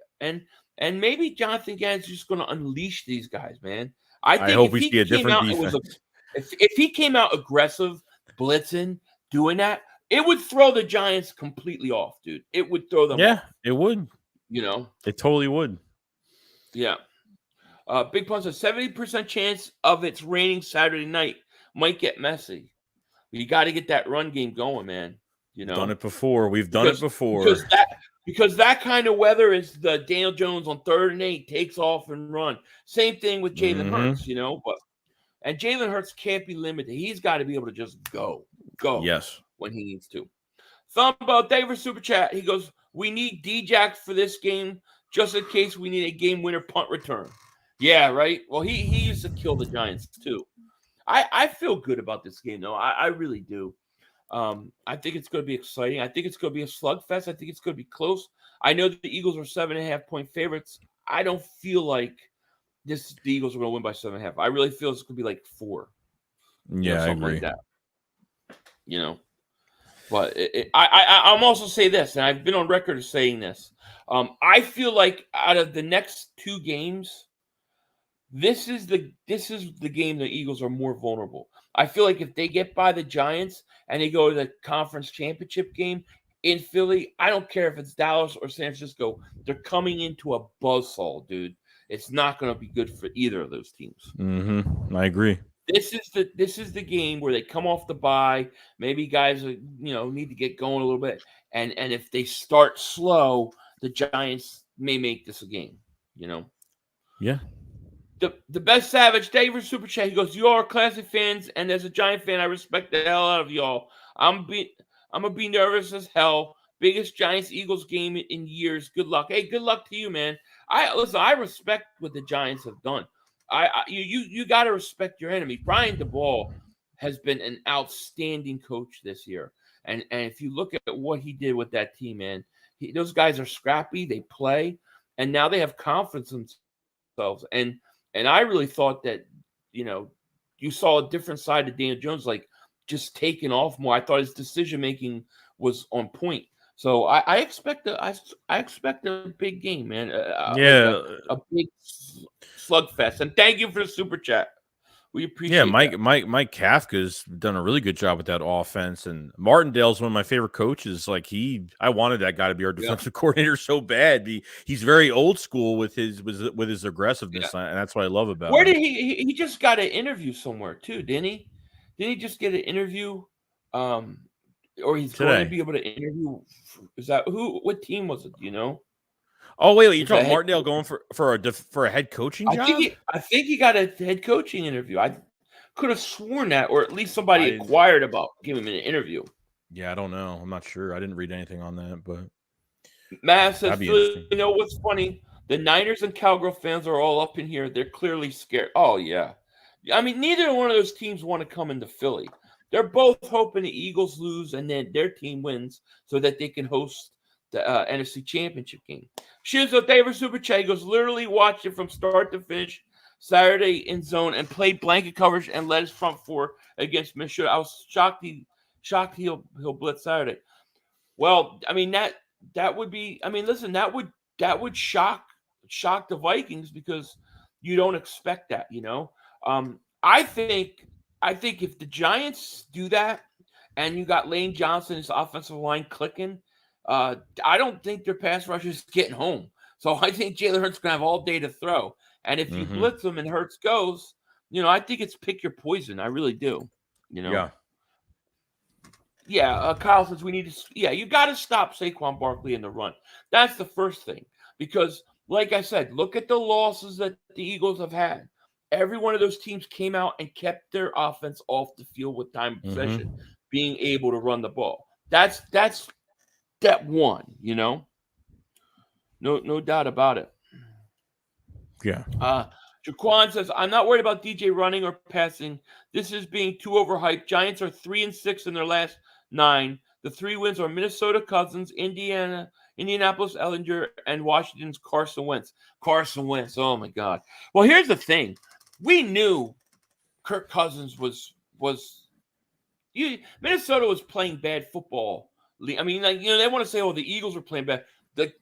And maybe Jonathan Gannon's just going to unleash these guys, man. I hope we see a different defense. If he came out aggressive, blitzing, doing that, it would throw the Giants completely off, dude. It would throw them off. Yeah, it would. It totally would. Yeah. Big Pun says 70% chance of it's raining Saturday night. Might get messy. You got to get that run game going, man. Done it before. We've done it before. Because that kind of weather is the Daniel Jones on 3rd and 8 takes off and run. Same thing with Jalen Hurts, and Jalen Hurts can't be limited. He's got to be able to just go. Yes, when he needs to. Thumbo David Super Chat. He goes, we need D-Jack for this game just in case we need a game winner punt return. Yeah, right. Well, he used to kill the Giants too. I feel good about this game though. I really do. I think it's going to be exciting. I think it's going to be a slugfest. I think it's going to be close. I know that the Eagles are 7.5-point favorites. I don't feel like the Eagles are going to win by 7.5. I really feel it's going to be like 4. Yeah, I agree. Like that. But I'm also say this, and I've been on record of saying this. I feel like out of the next 2 games, this is the game the Eagles are more vulnerable. I feel like if they get by the Giants and they go to the conference championship game in Philly, I don't care if it's Dallas or San Francisco, they're coming into a buzzsaw, dude. It's not going to be good for either of those teams. Mm-hmm. I agree. This is the game where they come off the bye. Maybe guys need to get going a little bit, and if they start slow, the Giants may make this a game. Yeah. The best Savage, David Super Chat. He goes, "You all are classic fans, and as a Giant fan, I respect the hell out of y'all. I'm gonna be nervous as hell. Biggest Giants-Eagles game in years. Good luck. Hey, good luck to you, man. I respect what the Giants have done. You got to respect your enemy. Brian DeBall has been an outstanding coach this year, and if you look at what he did with that team, man, those guys are scrappy. They play, and now they have confidence in themselves. And I really thought that you saw a different side of Daniel Jones, like just taking off more. I thought his decision making was on point. So I expect a big game, man. A big slugfest. And thank you for the super chat. We appreciate it. Yeah, Mike Kafka's done a really good job with that offense. And Martindale's one of my favorite coaches. Like I wanted that guy to be our defensive coordinator so bad. He's very old school with his aggressiveness, and that's what I love about him. Where did he just got an interview somewhere too, didn't he? Didn't he just get an interview? Or he's today. Going to be able to interview. Is that what team was it? Do you know? Oh wait, you're talking Martindale going for a head coaching job? I think he got a head coaching interview. could have sworn that, or at least somebody inquired about giving him an interview. Yeah, I don't know. I'm not sure. I didn't read anything on that, but Matt says, you know what's funny? The Niners and Cowgirl fans are all up in here. They're clearly scared. Oh, yeah. I mean, neither one of those teams want to come into Philly. They're both hoping the Eagles lose and then their team wins so that they can host the NFC Championship game. Shizo David Superchay goes, literally watched it from start to finish Saturday in zone and played blanket coverage and led his front four against Minnesota. I was shocked he'll blitz Saturday. Well, I mean, that would be, I mean, listen, that would shock the Vikings because you don't expect that, you know. I think if the Giants do that and you got Lane Johnson's offensive line clicking, I don't think their pass rush is getting home. So I think Jalen Hurts going to have all day to throw. And if you blitz them and Hurts goes, you know, I think it's pick your poison. I really do. You know? Yeah. Kyle says we need to, you got to stop Saquon Barkley in the run. That's the first thing. Because, like I said, look at the losses that the Eagles have had. Every one of those teams came out and kept their offense off the field with time of possession, being able to run the ball. That's step one, you know? No doubt about it. Yeah. Jaquan says, I'm not worried about DJ running or passing. This is being too overhyped. Giants are 3-6 in their last 9. The 3 wins are Minnesota Cousins, Indianapolis Ellinger, and Washington's Carson Wentz. Carson Wentz, oh my God. Well, here's the thing. We knew Kirk Cousins was Minnesota was playing bad football. I mean, like, you know, they want to say, oh, the Eagles were playing bad. The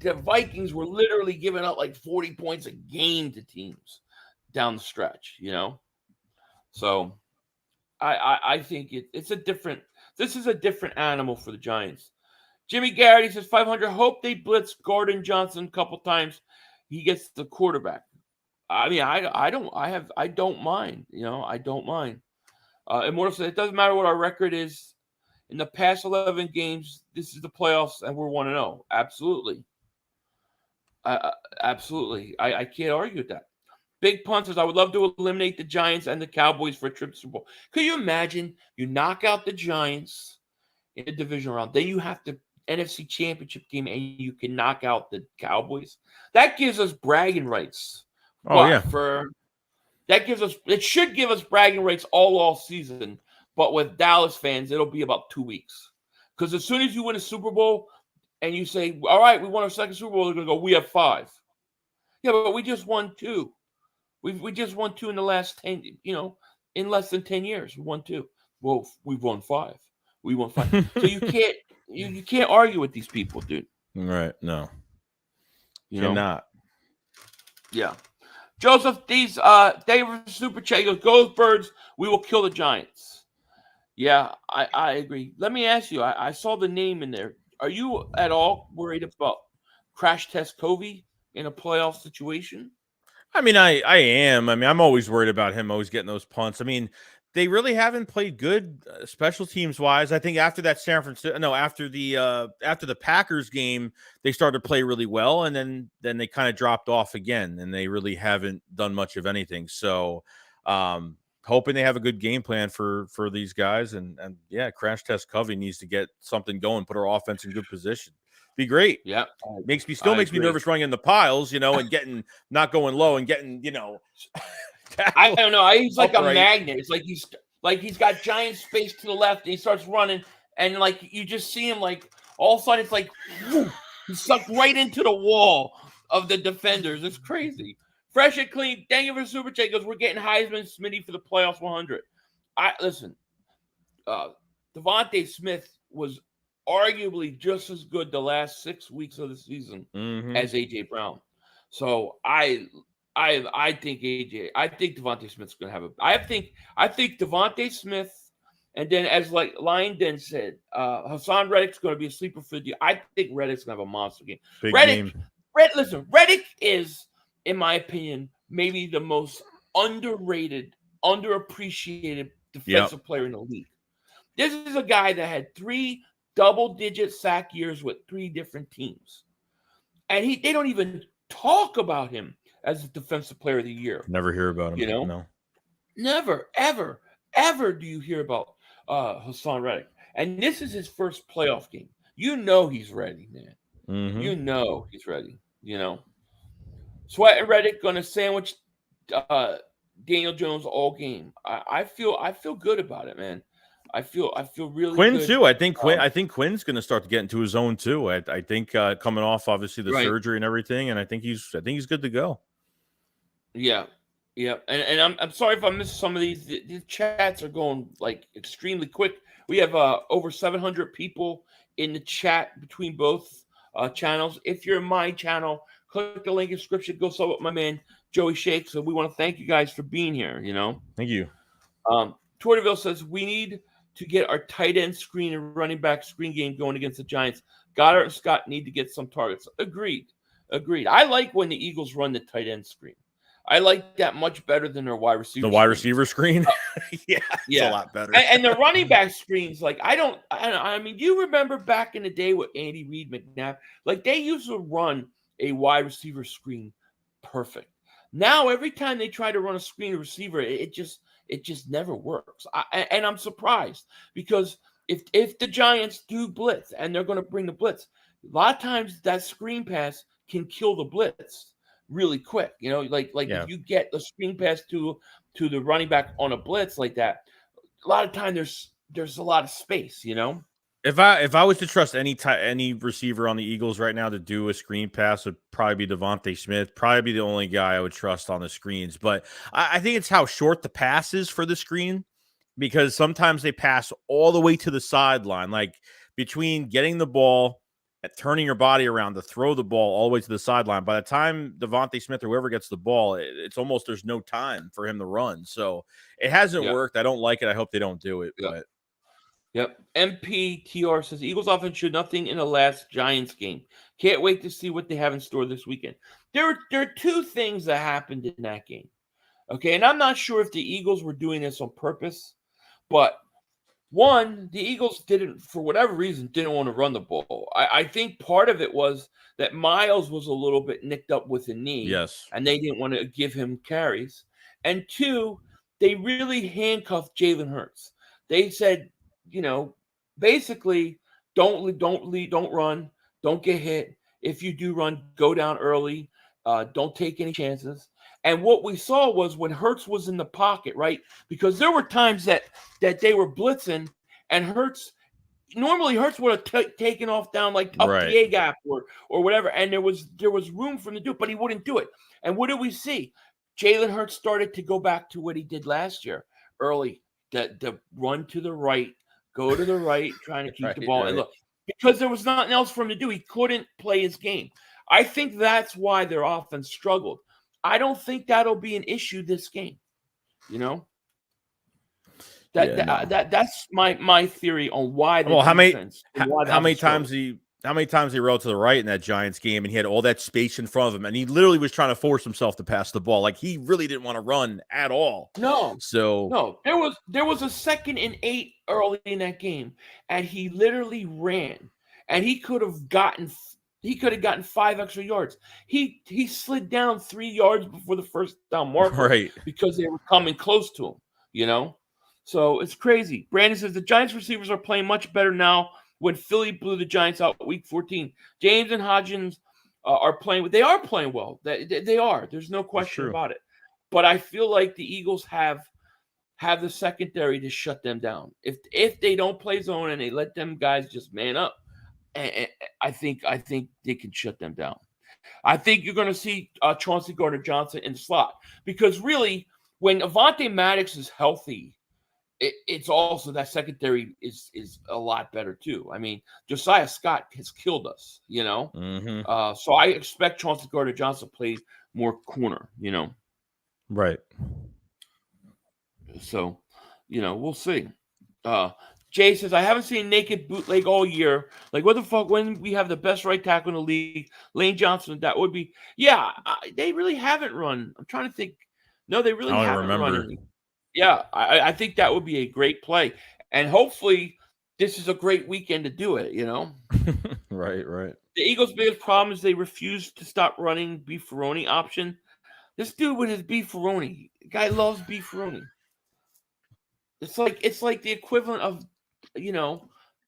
Vikings were literally giving up like 40 points a game to teams down the stretch, you know? So I think this is a different animal for the Giants. Jimmy Garrity says 500. Hope they blitz Gordon Johnson a couple times. He gets the quarterback. I mean, I don't mind. You know, I don't mind. Immortal says it doesn't matter what our record is. In the past 11 games, this is the playoffs, and we're 1-0. Absolutely. Absolutely. I can't argue with that. Big Pun says, I would love to eliminate the Giants and the Cowboys for a trip to Super Bowl. Could you imagine you knock out the Giants in the divisional round, then you have the NFC Championship game, and you can knock out the Cowboys? That gives us bragging rights. It should give us bragging rights all season. But with Dallas fans, it'll be about 2 weeks. Because as soon as you win a Super Bowl and you say, all right, we won our second Super Bowl, they're going to go, we have 5. Yeah, but we just won 2. We just won 2 in the last 10, you know, in less than 10 years. We won 2. Well, we've won 5. We won 5. So you can't argue with these people, dude. Right. No. You cannot. Yeah. Joseph, these David Super Chat goes, go Birds, we will kill the Giants. Yeah, I agree. Let me ask you, I saw the name in there. Are you at all worried about Crash Test Covey in a playoff situation? I mean, I am. I mean, I'm always worried about him always getting those punts. I mean, they really haven't played good special teams wise. I think after that after the Packers game, they started to play really well, and then they kind of dropped off again, and they really haven't done much of anything. So, hoping they have a good game plan for these guys, and yeah, Crash Test Covey needs to get something going, put our offense in good position. Be great. Yeah. Makes me nervous running in the piles, you know, and not going low and getting, you know, I don't know. He's like a magnet. It's like he's got giant space to the left and he starts running, and like you just see him like all of a sudden it's like whoo, he's sucked right into the wall of the defenders. It's crazy. Fresh and clean. Thank you for Super Chat. Goes, we're getting Heisman Smitty for the playoffs 100. Listen. Devontae Smith was arguably just as good the last 6 weeks of the season as AJ Brown. So I think Devontae Smith's going to have I think Devontae Smith, and then as like Lion Den said, Hassan Reddick's going to be a sleeper for the. I think Reddick's going to have a monster game. Reddick is, in my opinion, maybe the most underrated, underappreciated defensive player in the league. This is a guy that had 3 double-digit sack years with 3 different teams. And they don't even talk about him as a defensive player of the year. Never hear about him. You know? No. Never, ever, ever do you hear about Hassan Reddick. And this is his first playoff game. You know he's ready, man. You know he's ready. Sweat and Reddick going to sandwich Daniel Jones all game. I feel good about it, man. I feel really Quinn good. too. I think Quinn's going to start to get into his zone too. I think coming off obviously the surgery and everything, and I think he's good to go. Yeah. And I'm sorry if I missed some of these. These chats are going like extremely quick. We have over 700 people in the chat between both channels. If you're in my channel, click the link in the description. Go sub with my man Joey Shake. So we want to thank you guys for being here. Thank you. Torterville says we need to get our tight end screen and running back screen game going against the Giants. Goddard and Scott need to get some targets. Agreed. I like when the Eagles run the tight end screen. I like that much better than their wide receiver. The wide receiver screen, yeah, it's a lot better. And the running back screens, like I mean, you remember back in the day with Andy Reid, McNabb, like they used to run a wide receiver screen perfect. Now every time they try to run a screen receiver, it just never works. And I'm surprised because if the Giants do blitz and they're going to bring the blitz, a lot of times that screen pass can kill the blitz really quick. If you get the screen pass to the running back on a blitz like that, a lot of time there's a lot of space. If I was to trust any receiver on the Eagles right now to do a screen pass, would probably be Devontae Smith. Probably be the only guy I would trust on the screens. But I think it's how short the pass is for the screen, because sometimes they pass all the way to the sideline, like between getting the ball and turning your body around to throw the ball all the way to the sideline. By the time Devontae Smith or whoever gets the ball, it's almost there's no time for him to run. So it hasn't worked. I don't like it. I hope they don't do it. But Yep. MPTR says Eagles offense showed nothing in the last Giants game. Can't wait to see what they have in store this weekend. There are two things that happened in that game. Okay, and I'm not sure if the Eagles were doing this on purpose, but one, the Eagles for whatever reason, didn't want to run the ball. I think part of it was that Miles was a little bit nicked up with a knee. Yes. And they didn't want to give him carries. And two, they really handcuffed Jalen Hurts. They said, basically, don't run, don't get hit. If you do run, go down early. Don't take any chances. And what we saw was when Hurts was in the pocket, right? Because there were times that they were blitzing, and Hurts would have taken off down like up the A gap or whatever, and there was room for him to do it, but he wouldn't do it. And what did we see? Jalen Hurts started to go back to what he did last year, early, the run to the right, go to the right, trying to keep the ball. And look, because there was nothing else for him to do, he couldn't play his game. I think that's why their offense struggled. I don't think that'll be an issue this game. That's my theory on why. How many times he rolled to the right in that Giants game, and he had all that space in front of him, and he literally was trying to force himself to pass the ball. Like he really didn't want to run at all. No. So there was a 2nd and 8 early in that game, and he literally ran, and he could have gotten 5 extra yards. He slid down 3 yards before the first down marker, because they were coming close to him. So it's crazy. Brandon says the Giants receivers are playing much better now when Philly blew the Giants out week 14. James and Hodgins are playing. They are playing well. They are. There's no question about it. But I feel like the Eagles have the secondary to shut them down. If they don't play zone and they let them guys just man up, I think they can shut them down. I think you're going to see Chauncey Gardner-Johnson in the slot, because really when Avonte Maddox is healthy, it's also that secondary is a lot better too. I mean, Josiah Scott has killed us, so I expect Chauncey Gardner-Johnson to play more corner, Right. So, we'll see. Jay says, I haven't seen naked bootleg all year. Like, what the fuck, when we have the best right tackle in the league, Lane Johnson, that would be, they really haven't run. I'm trying to think. No, they really haven't run. Yeah, I think that would be a great play. And hopefully this is a great weekend to do it, Right. The Eagles' biggest problem is they refuse to stop running beefaroni option. This dude with his beefaroni, the guy loves beefaroni. It's like the equivalent of,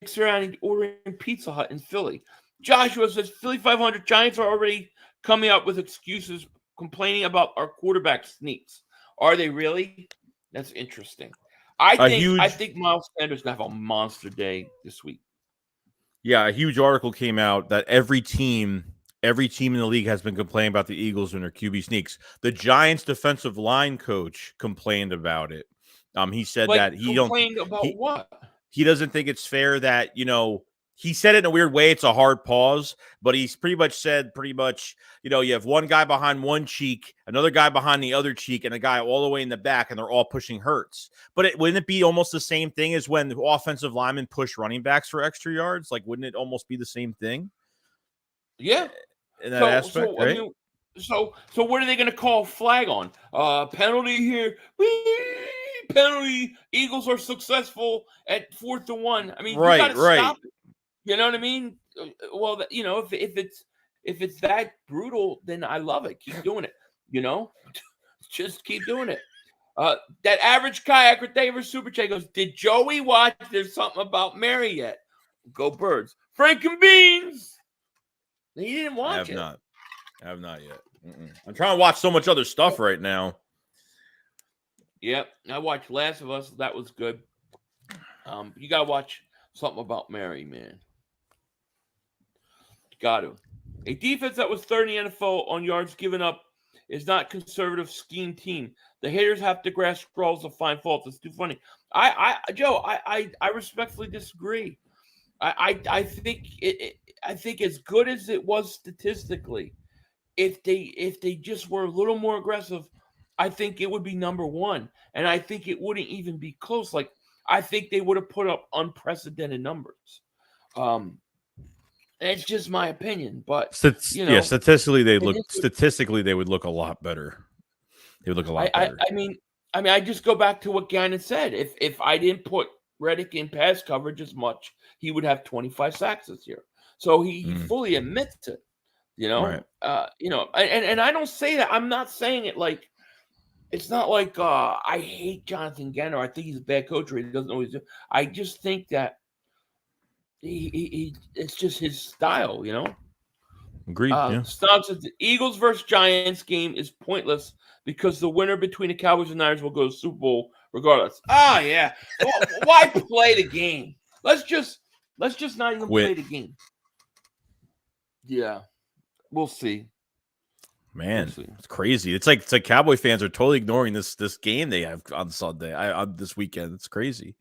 surrounding ordering Pizza Hut in Philly. Joshua says Philly 500 Giants are already coming up with excuses, complaining about our quarterback sneaks. Are they really? That's interesting. I think Miles Sanders gonna have a monster day this week. Yeah, a huge article came out that every team in the league has been complaining about the Eagles and their QB sneaks. The Giants defensive line coach complained about it. He said that he complained about what? He doesn't think it's fair that, he said it in a weird way. It's a hard pause, but he's pretty much said, you have one guy behind one cheek, another guy behind the other cheek, and a guy all the way in the back, and they're all pushing Hurts. But wouldn't it be almost the same thing as when the offensive linemen push running backs for extra yards? Like, wouldn't it almost be the same thing? Yeah. In that aspect, right? I mean, so what are they going to call flag on? Penalty here. Penalty. Eagles are successful at 4th and 1. I mean, you got to stop it. You know what I mean? Well, if it's that brutal, then I love it. Keep doing it. Just keep doing it. That average kayaker David Super Chat goes, did Joey watch There's Something About Mary yet? Go Birds. Frank and Beans. He didn't watch it. I have not yet. I'm trying to watch so much other stuff right now. Yep. I watched Last of Us. That was good. You got to watch Something About Mary, man. Got to. A defense that was third in the NFL on yards given up is not conservative scheme team. The haters have to grasp scrolls to find faults. It's too funny. Joe, I respectfully disagree. I think as good as it was statistically, if they just were a little more aggressive, I think it would be number one. And I think it wouldn't even be close. Like, I think they would have put up unprecedented numbers. It's just my opinion, but statistically they would look a lot better. They would look a lot better. I mean, I just go back to what Gannon said. If I didn't put Reddick in pass coverage as much, he would have 25 sacks this year. So he fully admits it. Right. And I don't say that. I'm not saying it like it's not like I hate Jonathan Gannon or I think he's a bad coach or he doesn't know what he's doing. I just think that he it's just his style, Agreed. Yeah. Snob says the Eagles versus Giants game is pointless because the winner between the Cowboys and Niners will go to the Super Bowl regardless. Yeah. Why play the game? Let's just not even play the game. Yeah. We'll see. Man, it's crazy. It's like Cowboy fans are totally ignoring this game they have on Sunday. On this weekend. It's crazy.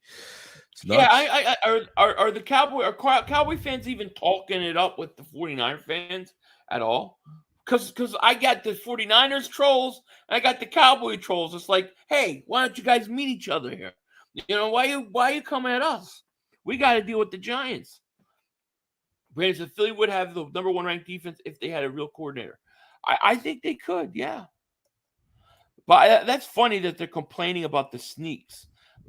Yeah, are the Cowboy fans even talking it up with the 49er fans at all? Because I got the 49ers trolls and I got the Cowboy trolls. It's like, hey, why don't you guys meet each other here? Why are you coming at us? We got to deal with the Giants. Brandon said Philly would have the number 1 ranked defense if they had a real coordinator. I think they could, yeah. But that's funny that they're complaining about the sneaks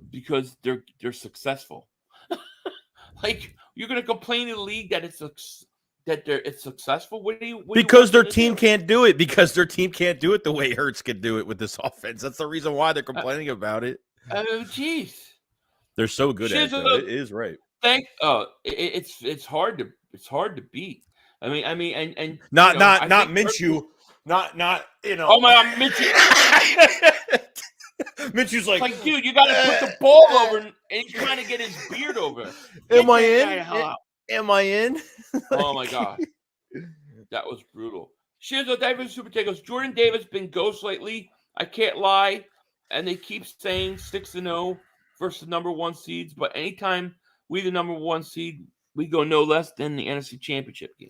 because they're successful. Like, you're going to complain to the league that it's successful? Because their team can't do it. Because their team can't do it the way Hurts can do it with this offense. That's the reason why they're complaining about it. Jeez. They're so good at it. It is right. It's hard to beat. I mean, and not Minshew, not Oh my God, Minshew. Minshew's like, dude, you got to put the ball over, and he's trying to get his beard over. Am I in? Am I in? Oh my God, that was brutal. Shinzo David Super Tacos. Jordan Davis been ghost lately. I can't lie, and they keep saying 6-0 versus number 1 seeds, but anytime we the number 1 seed, we go no less than the NFC Championship game.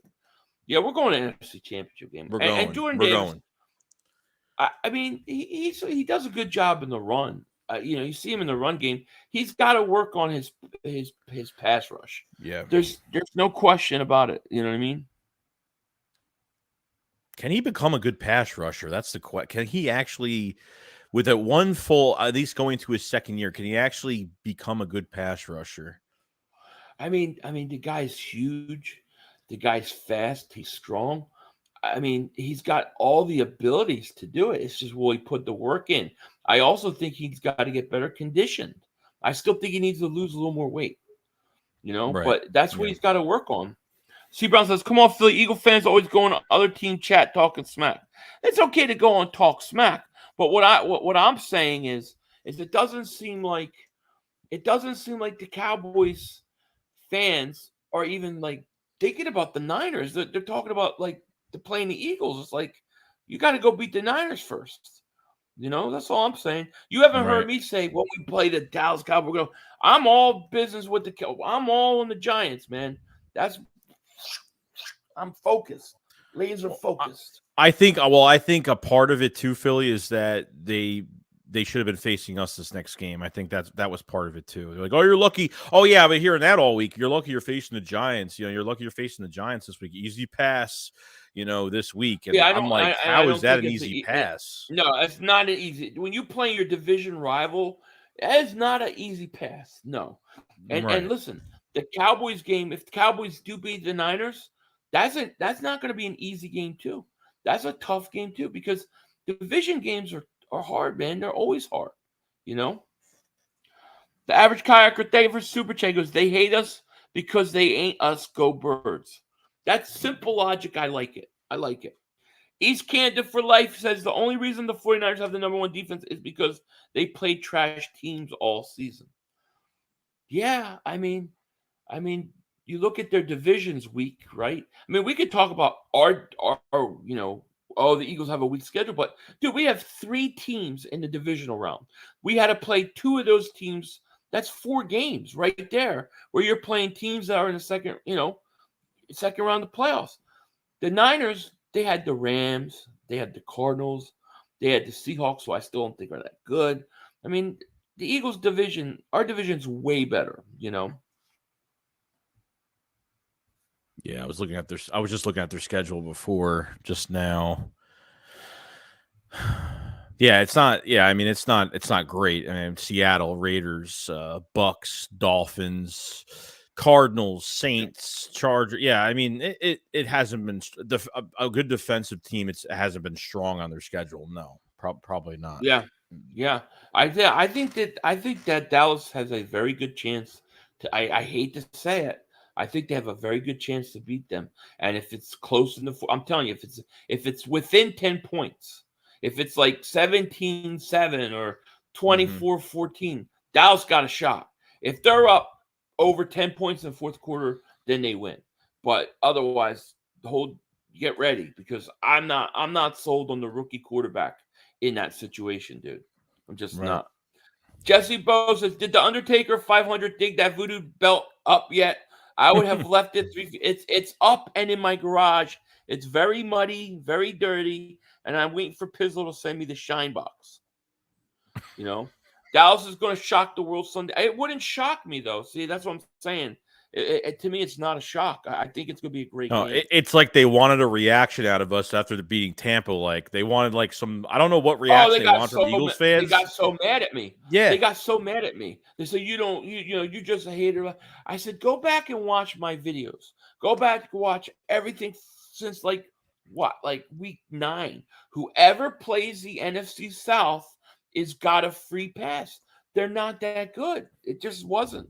Yeah, we're going to NFC Championship game. And Jordan Davis, I mean, he does a good job in the run. You see him in the run game. He's got to work on his pass rush. Yeah, there's no question about it. You know what I mean? Can he become a good pass rusher? That's the question. Can he actually, with that one full, at least going to his second year, can he actually become a good pass rusher? I mean, the guy's huge. The guy's fast. He's strong. I mean, he's got all the abilities to do it. It's just will he put the work in? I also think he's got to get better conditioned. I still think he needs to lose a little more weight, Right. but that's what he's got to work on. C. Brown says, come on, Philly. Eagle fans always going to other team chat talking smack. It's okay to go and talk smack. But what I'm saying is it doesn't seem like the Cowboys fans are even like thinking about the Niners. They're talking about like they're playing the Eagles. It's like you got to go beat the Niners first. That's all I'm saying. You haven't heard me say when we play the Dallas Cowboys. I'm all business with I'm all on the Giants, man. I'm focused, laser focused. I think a part of it too, Philly, is that they should have been facing us this next game. I think that was part of it too. They're like, oh, you're lucky. Oh yeah, but hearing that all week, you're lucky you're facing the Giants. You're lucky you're facing the Giants this week. Easy pass, this week. And I'm like, how is that an easy pass? No, it's not an easy. When you play your division rival, it's not an easy pass. No, and listen, the Cowboys game. If the Cowboys do beat the Niners, that's not going to be an easy game too. That's a tough game too because division games are hard, man. They're always hard, The average kayaker, thank you for Super Chat, goes, they hate us because they ain't us. Go Birds. That's simple logic. I like it. East Canada for Life says the only reason the 49ers have the number one defense is because they played trash teams all season. Yeah, I mean, you look at their divisions weak, right? I mean, we could talk about our the Eagles have a weak schedule, but dude, we have 3 teams in the divisional round. We had to play 2 of those teams. That's 4 games right there where you're playing teams that are in the second round of the playoffs. The Niners, they had the Rams, they had the Cardinals, they had the Seahawks, who I still don't think are that good. I mean, the Eagles division, our division's way better, Yeah, I was just looking at their schedule before just now. Yeah, it's not. Yeah, I mean, it's not great. I mean, Seattle, Raiders, Bucks, Dolphins, Cardinals, Saints, Chargers. Yeah, I mean, it hasn't been a good defensive team. It hasn't been strong on their schedule. No, probably not. Yeah. I think that Dallas has a very good chance to. I hate to say it. I think they have a very good chance to beat them. And if it's close in I'm telling you, if it's within 10 points, if it's like 17-7 or 24-14, Dallas got a shot. If they're up over 10 points in the fourth quarter, then they win. But otherwise, get ready because I'm not sold on the rookie quarterback in that situation, dude. I'm just not. Jesse Bo says, did the Undertaker 500 dig that voodoo belt up yet? I would have left it. It's up and in my garage. It's very muddy, very dirty, and I'm waiting for Pizzle to send me the shine box. Dallas is going to shock the world Sunday. It wouldn't shock me though. See, that's what I'm saying. To me, it's not a shock. I think it's going to be a great game. It's like they wanted a reaction out of us after the beating Tampa. Like they wanted like some. I don't know what reaction they want from Eagles fans. They got so mad at me. Yeah, they got so mad at me. They said you just a hater. I said go back and watch my videos. Go back and watch everything since like week 9. Whoever plays the NFC South is got a free pass. They're not that good. It just wasn't.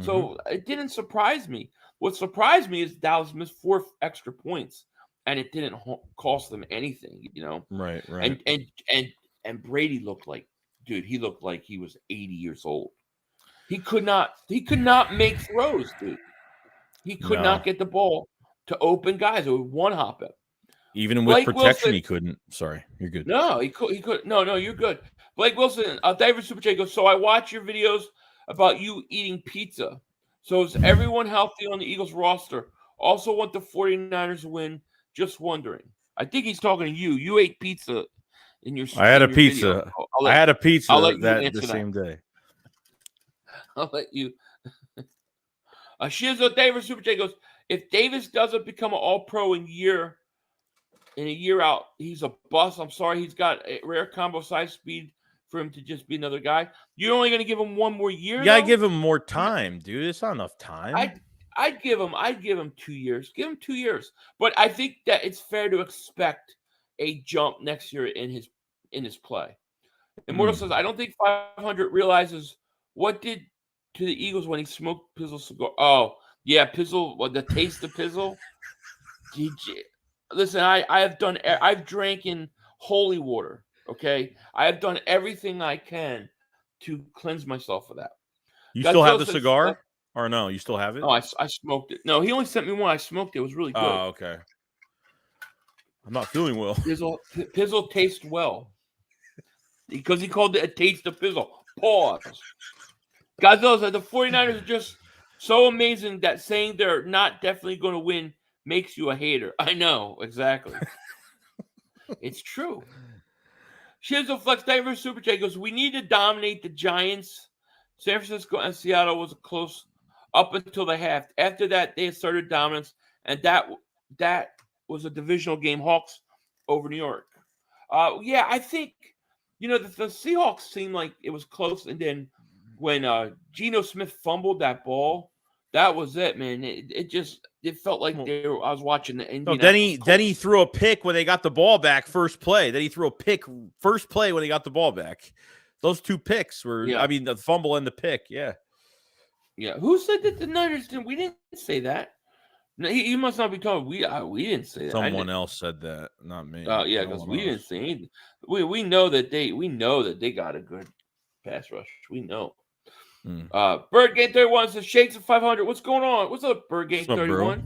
So it didn't surprise me. What surprised me is Dallas missed 4 extra points, and it didn't cost them anything. Right. And Brady looked like he was 80 years old. He could not make throws, dude. He could not get the ball to open guys. It would one hop him. Even with protection, he couldn't. Sorry, you're good. No, he could. No, you're good. Blake Wilson, David Super J goes, so I watch your videos about you eating pizza. So is everyone healthy on the Eagles roster? Also want the 49ers to win. Just wondering. I think he's talking to you. You ate pizza in your I had a pizza. I had a pizza the same day. I'll let you. Shizo Davis Super J goes, if Davis doesn't become an all-pro in a year out, he's a bust. I'm sorry. He's got a rare combo size speed for him to just be another guy. You're only going to give him 1 more year? You got to give him more time, dude. It's not enough time. I'd give him 2 years. Give him 2 years. But I think that it's fair to expect a jump next year in his play. Immortal says, I don't think 500 realizes what did to the Eagles when he smoked Pizzle's cigar? Oh, yeah, Pizzle, the taste of Pizzle. Listen, I've drank in holy water, okay? I have done everything I can to cleanse myself of that. You still have the says, cigar? Or no, you still have it? Oh, I smoked it. No, he only sent me one. I smoked it. It was really good. Oh, okay. I'm not feeling well. Pizzle tastes well. Because he called it a taste of Pizzle. Pause. Godzilla said the 49ers are just so amazing that saying they're not definitely going to win makes you a hater. I know, exactly. It's true. Shizzle Flex Diver Super Chat goes, we need to dominate the Giants. San Francisco and Seattle was close up until the half. After that, they asserted dominance, and that was a divisional game. Hawks over New York. Yeah, I think the Seahawks seemed like it was close, and then when Geno Smith fumbled that ball, that was it, man. It felt like I was watching the Indianapolis. Then he threw a pick when they got the ball back first play. Then he threw a pick first play when they got the ball back. Those two picks were, the fumble and the pick, yeah. Yeah, who said that the Niners didn't? We didn't say that. No, he must not be talking. We didn't say that. Someone else said that, not me. Yeah, because we didn't say anything. We know that they got a good pass rush. We know. Bird Game 31 says Shakes at 500. What's going on? What's up, Bird Game 31?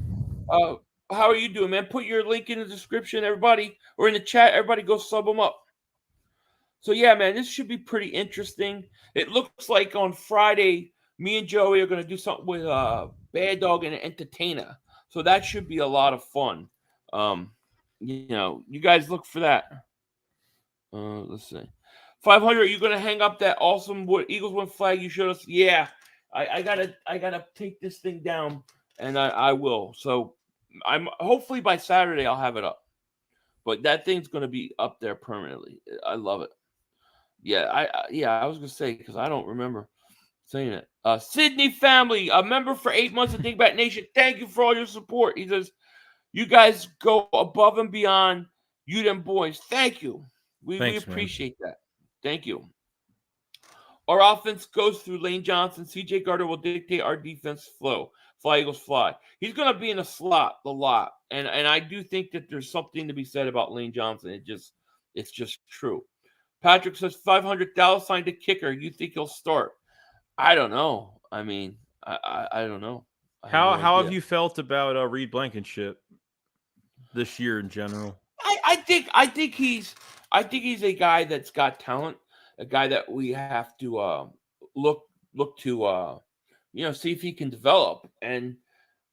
How are you doing, man? Put your link in the description, everybody, or in the chat. Everybody, go sub them up. So yeah, man, this should be pretty interesting. It looks like on Friday, me and Joey are going to do something with Bad Dog and an Entertainer. So that should be a lot of fun. You guys look for that. Let's see. 500, are you going to hang up that awesome Eagles win flag you showed us? Yeah, I gotta take this thing down, and I will. So I'm hopefully by Saturday I'll have it up. But that thing's going to be up there permanently. I love it. Yeah, I was going to say, because I don't remember saying it. Sydney family, a member for 8 months of Dingbat Nation. Thank you for all your support. He says, you guys go above and beyond. You them boys. Thank you. We appreciate that. Thank you. Our offense goes through Lane Johnson. CJ Gardner will dictate our defense flow. Fly, Eagles, fly. He's going to be in a slot a lot. And I do think that there's something to be said about Lane Johnson. It's just true. Patrick says 500 Dallas signed a kicker. You think he'll start? I don't know. I mean, I don't know. How have you felt about Reed Blankenship this year in general? I think he's a guy that's got talent, a guy that we have to look to see if he can develop. And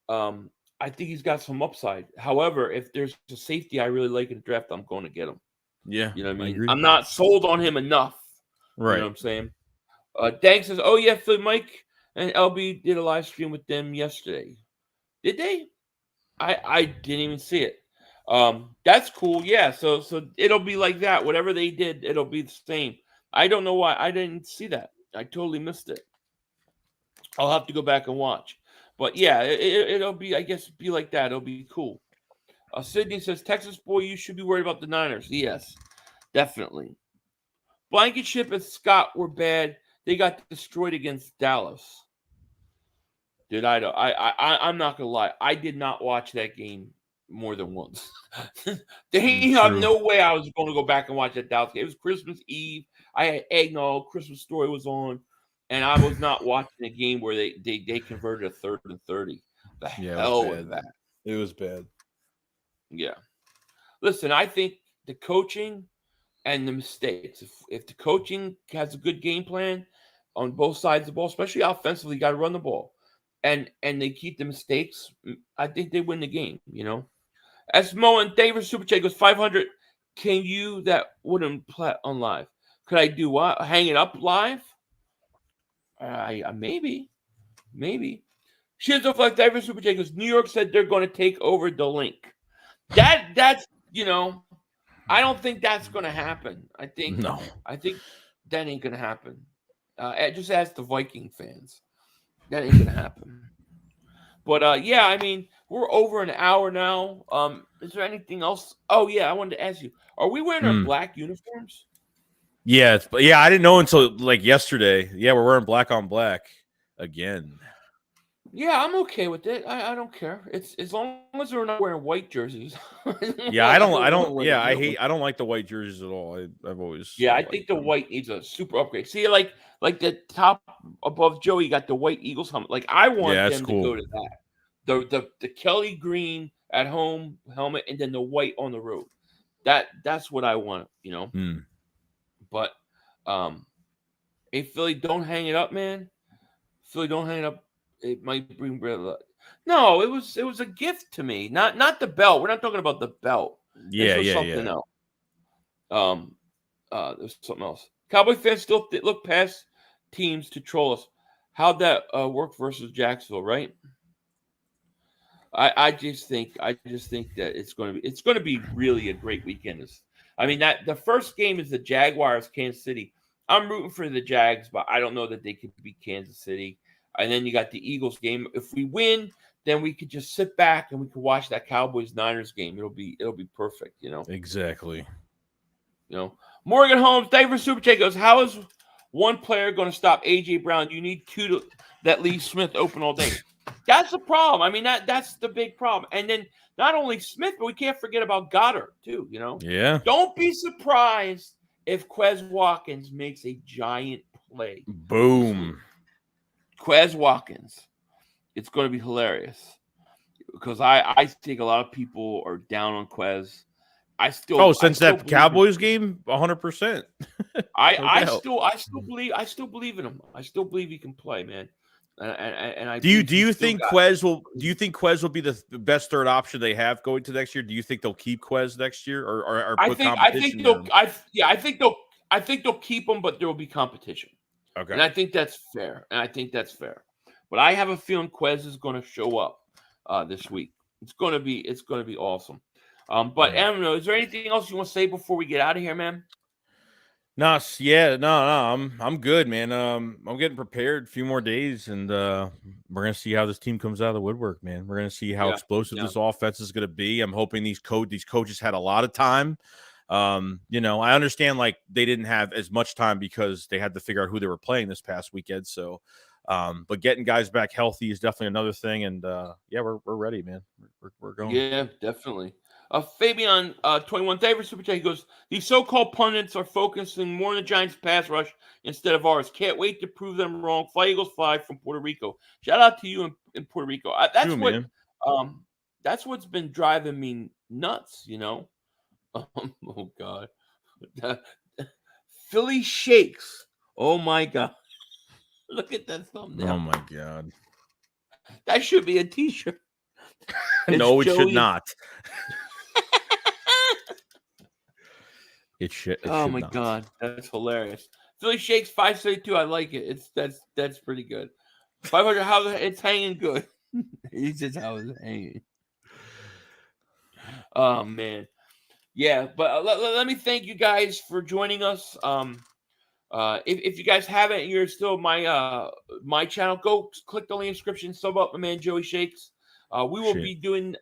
I think he's got some upside. However, if there's a safety I really like in the draft, I'm going to get him. Yeah, you know what I mean. I'm not sold on him enough. Right. You know what I'm saying? Dank says, "Oh yeah, Phil, Mike and LB did a live stream with them yesterday. Did they? I didn't even see it. That's cool. Yeah. So it'll be like that. Whatever they did, it'll be the same. I don't know why I didn't see that. I totally missed it. I'll have to go back and watch. But yeah, it'll be, I guess, be like that. It'll be cool. Sydney says, Texas boy, you should be worried about the Niners. Yes, definitely. Blankenship and Scott were bad. They got destroyed against Dallas. Dude, I'm not gonna lie. I did not watch that game more than once. They have no way I was going to go back and watch that Dallas game. It was Christmas Eve. I had eggnog. Christmas Story was on, and I was not watching a game where they converted a 3rd and 30. The hell with that. It was bad. Yeah. Listen, I think the coaching and the mistakes. If the coaching has a good game plan on both sides of the ball, especially offensively, you got to run the ball, and they keep the mistakes, I think they win the game. Esmo and David Super Chat goes 500. Can you that wouldn't play on live? Could I do what? Hang it up live? Maybe. Shizzle Flex David Super Chat goes, New York said they're going to take over the link. That's I don't think that's going to happen. I think that ain't going to happen. Just ask the Viking fans. That ain't going to happen. But yeah, I mean, we're over an hour now. Is there anything else? Oh yeah, I wanted to ask you: are we wearing our black uniforms? Yeah, yeah, I didn't know until like yesterday. Yeah, we're wearing black on black again. Yeah, I'm okay with it. I don't care. It's as long as we're not wearing white jerseys. Yeah, I don't. Yeah, I don't like the white jerseys at all. I've always. Yeah, I liked think the them. white needs a super upgrade. See, like the top above Joey got the white Eagles helmet. Like I want Yeah, that's them cool. to go to that. The Kelly green at home helmet and then the white on the road. That's what I want, you know. But hey Philly, don't hang it up, man. Philly, don't hang it up. It might bring red luck. No, it was a gift to me. Not the belt. We're not talking about the belt. Yeah, This was something else. There's something else. Cowboy fans still look past teams to troll us. How'd that work versus Jacksonville, right? I just think that it's going to be really a great weekend. I mean, that the first game is the Jaguars, Kansas City. I'm rooting for the Jags, but I don't know that they could beat Kansas City. And then you got the Eagles game. If we win, then we could just sit back and we could watch that Cowboys Niners game. It'll be perfect, you know. Exactly. You know, Morgan Holmes, thank you for Super Chat goes, how is one player going to stop AJ Brown? You need two that leave Smith open all day. That's the problem. I mean, that's the big problem. And then not only Smith, but we can't forget about Goddard too, you know? Yeah. Don't be surprised if Quez Watkins makes a giant play. Boom. Quez Watkins. It's going to be hilarious. Because I think a lot of people are down on Quez. Since that Cowboys game, 100%. I still believe in him. I still believe he can play, man. And I do you think Quez will be the best third option they have going to next year? Do you think they'll keep Quez next year, or I think they'll keep him, but there will be competition. Okay, and I think that's fair. But I have a feeling Quez is going to show up this week. It's going to be awesome. But I don't know. Is there anything else you want to say before we get out of here, man? No. I'm good, man. I'm getting prepared. A few more days, and we're gonna see how this team comes out of the woodwork, man. We're gonna see how explosive this offense is gonna be. I'm hoping these coaches had a lot of time. You know, I understand like they didn't have as much time because they had to figure out who they were playing this past weekend. So, but getting guys back healthy is definitely another thing. And yeah, we're ready, man. We're going. Yeah, definitely. Fabian 21 David Super Chat goes, these so-called pundits are focusing more on the Giants pass rush instead of ours. Can't wait to prove them wrong. Fly Eagles fly from Puerto Rico. Shout out to you in Puerto Rico. That's what's been driving me nuts, you know. Oh God. Philly shakes. Oh my God. Look at that thumbnail. Oh my God. That should be a t-shirt. No, it should not. It should. Oh my God, that's hilarious. Philly shakes 532. I like it. That's pretty good. 500. How it's hanging good. He says how it's hanging. Oh man, yeah. But let me thank you guys for joining us. If you guys haven't, you're still my channel. Go click the link description. Sub up my man Joey Shakes. We will be doing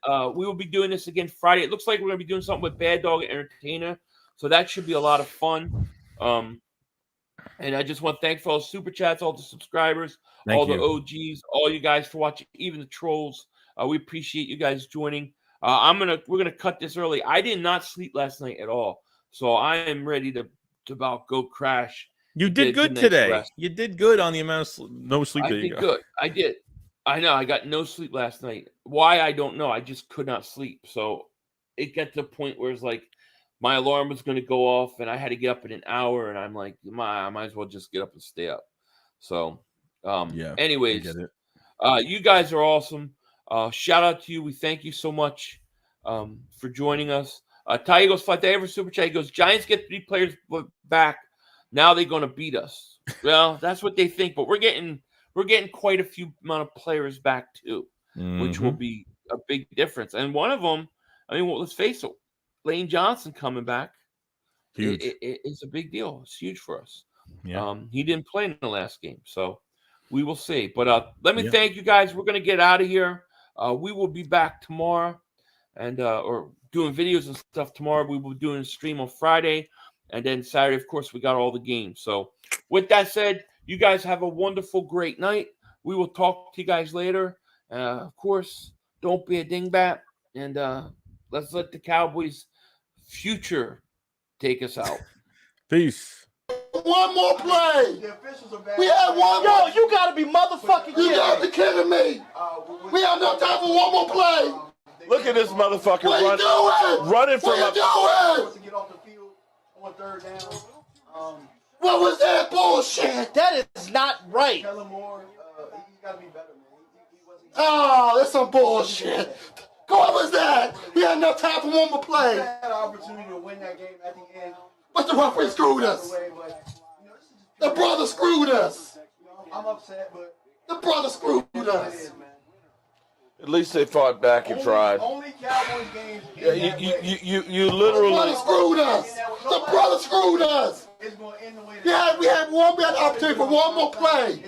this again Friday. It looks like we're gonna be doing something with Bad Dog and Entertainer. So that should be a lot of fun. And I just want to thank for all the super chats, all the subscribers, the OGs, all you guys for watching, even the trolls. We appreciate you guys joining. We're gonna cut this early. I did not sleep last night at all, so I am ready to about go crash. You did good today. You did good on the amount of no sleep. I did good. I did. I know. I got no sleep last night. Why I don't know. I just could not sleep. So it got to the point where it's like, my alarm was going to go off, and I had to get up in an hour, and I'm like, I might as well just get up and stay up. So, anyways, you guys are awesome. Shout out to you. We thank you so much for joining us. Ty Eagles Flight Day ever Super Chat. He goes, Giants get 3 players back. Now they're going to beat us. Well, that's what they think, but we're getting quite a few amount of players back too, which will be a big difference. And one of them, I mean, let's face it, Lane Johnson coming back, it's a big deal. It's huge for us. Yeah. He didn't play in the last game, so we will see. But let me thank you guys. We're going to get out of here. We will be back tomorrow, and or doing videos and stuff tomorrow. We will be doing a stream on Friday. And then Saturday, of course, we got all the games. So with that said, you guys have a wonderful, great night. We will talk to you guys later. Of course, don't be a dingbat. And let's let the Cowboys' future take us out. Peace. One more play. We had one Yo, more. you gotta be motherfucking You kidding gotta me. be kidding me. We have no time for one more play. Look at this motherfucker What you doing? running from What a. you doing? What was that bullshit? That is not right. Oh, that's some bullshit. What was that? We had no time for one more play. had an opportunity to win that game at the end. But the referee screwed us. The brother screwed us. I'm upset, but The brother screwed us. At least they fought back and tried. only Cowboys games. Yeah, you The brother literally. screwed us. The brother screwed us. It's going to end the way. Yeah, we had the opportunity for one more play.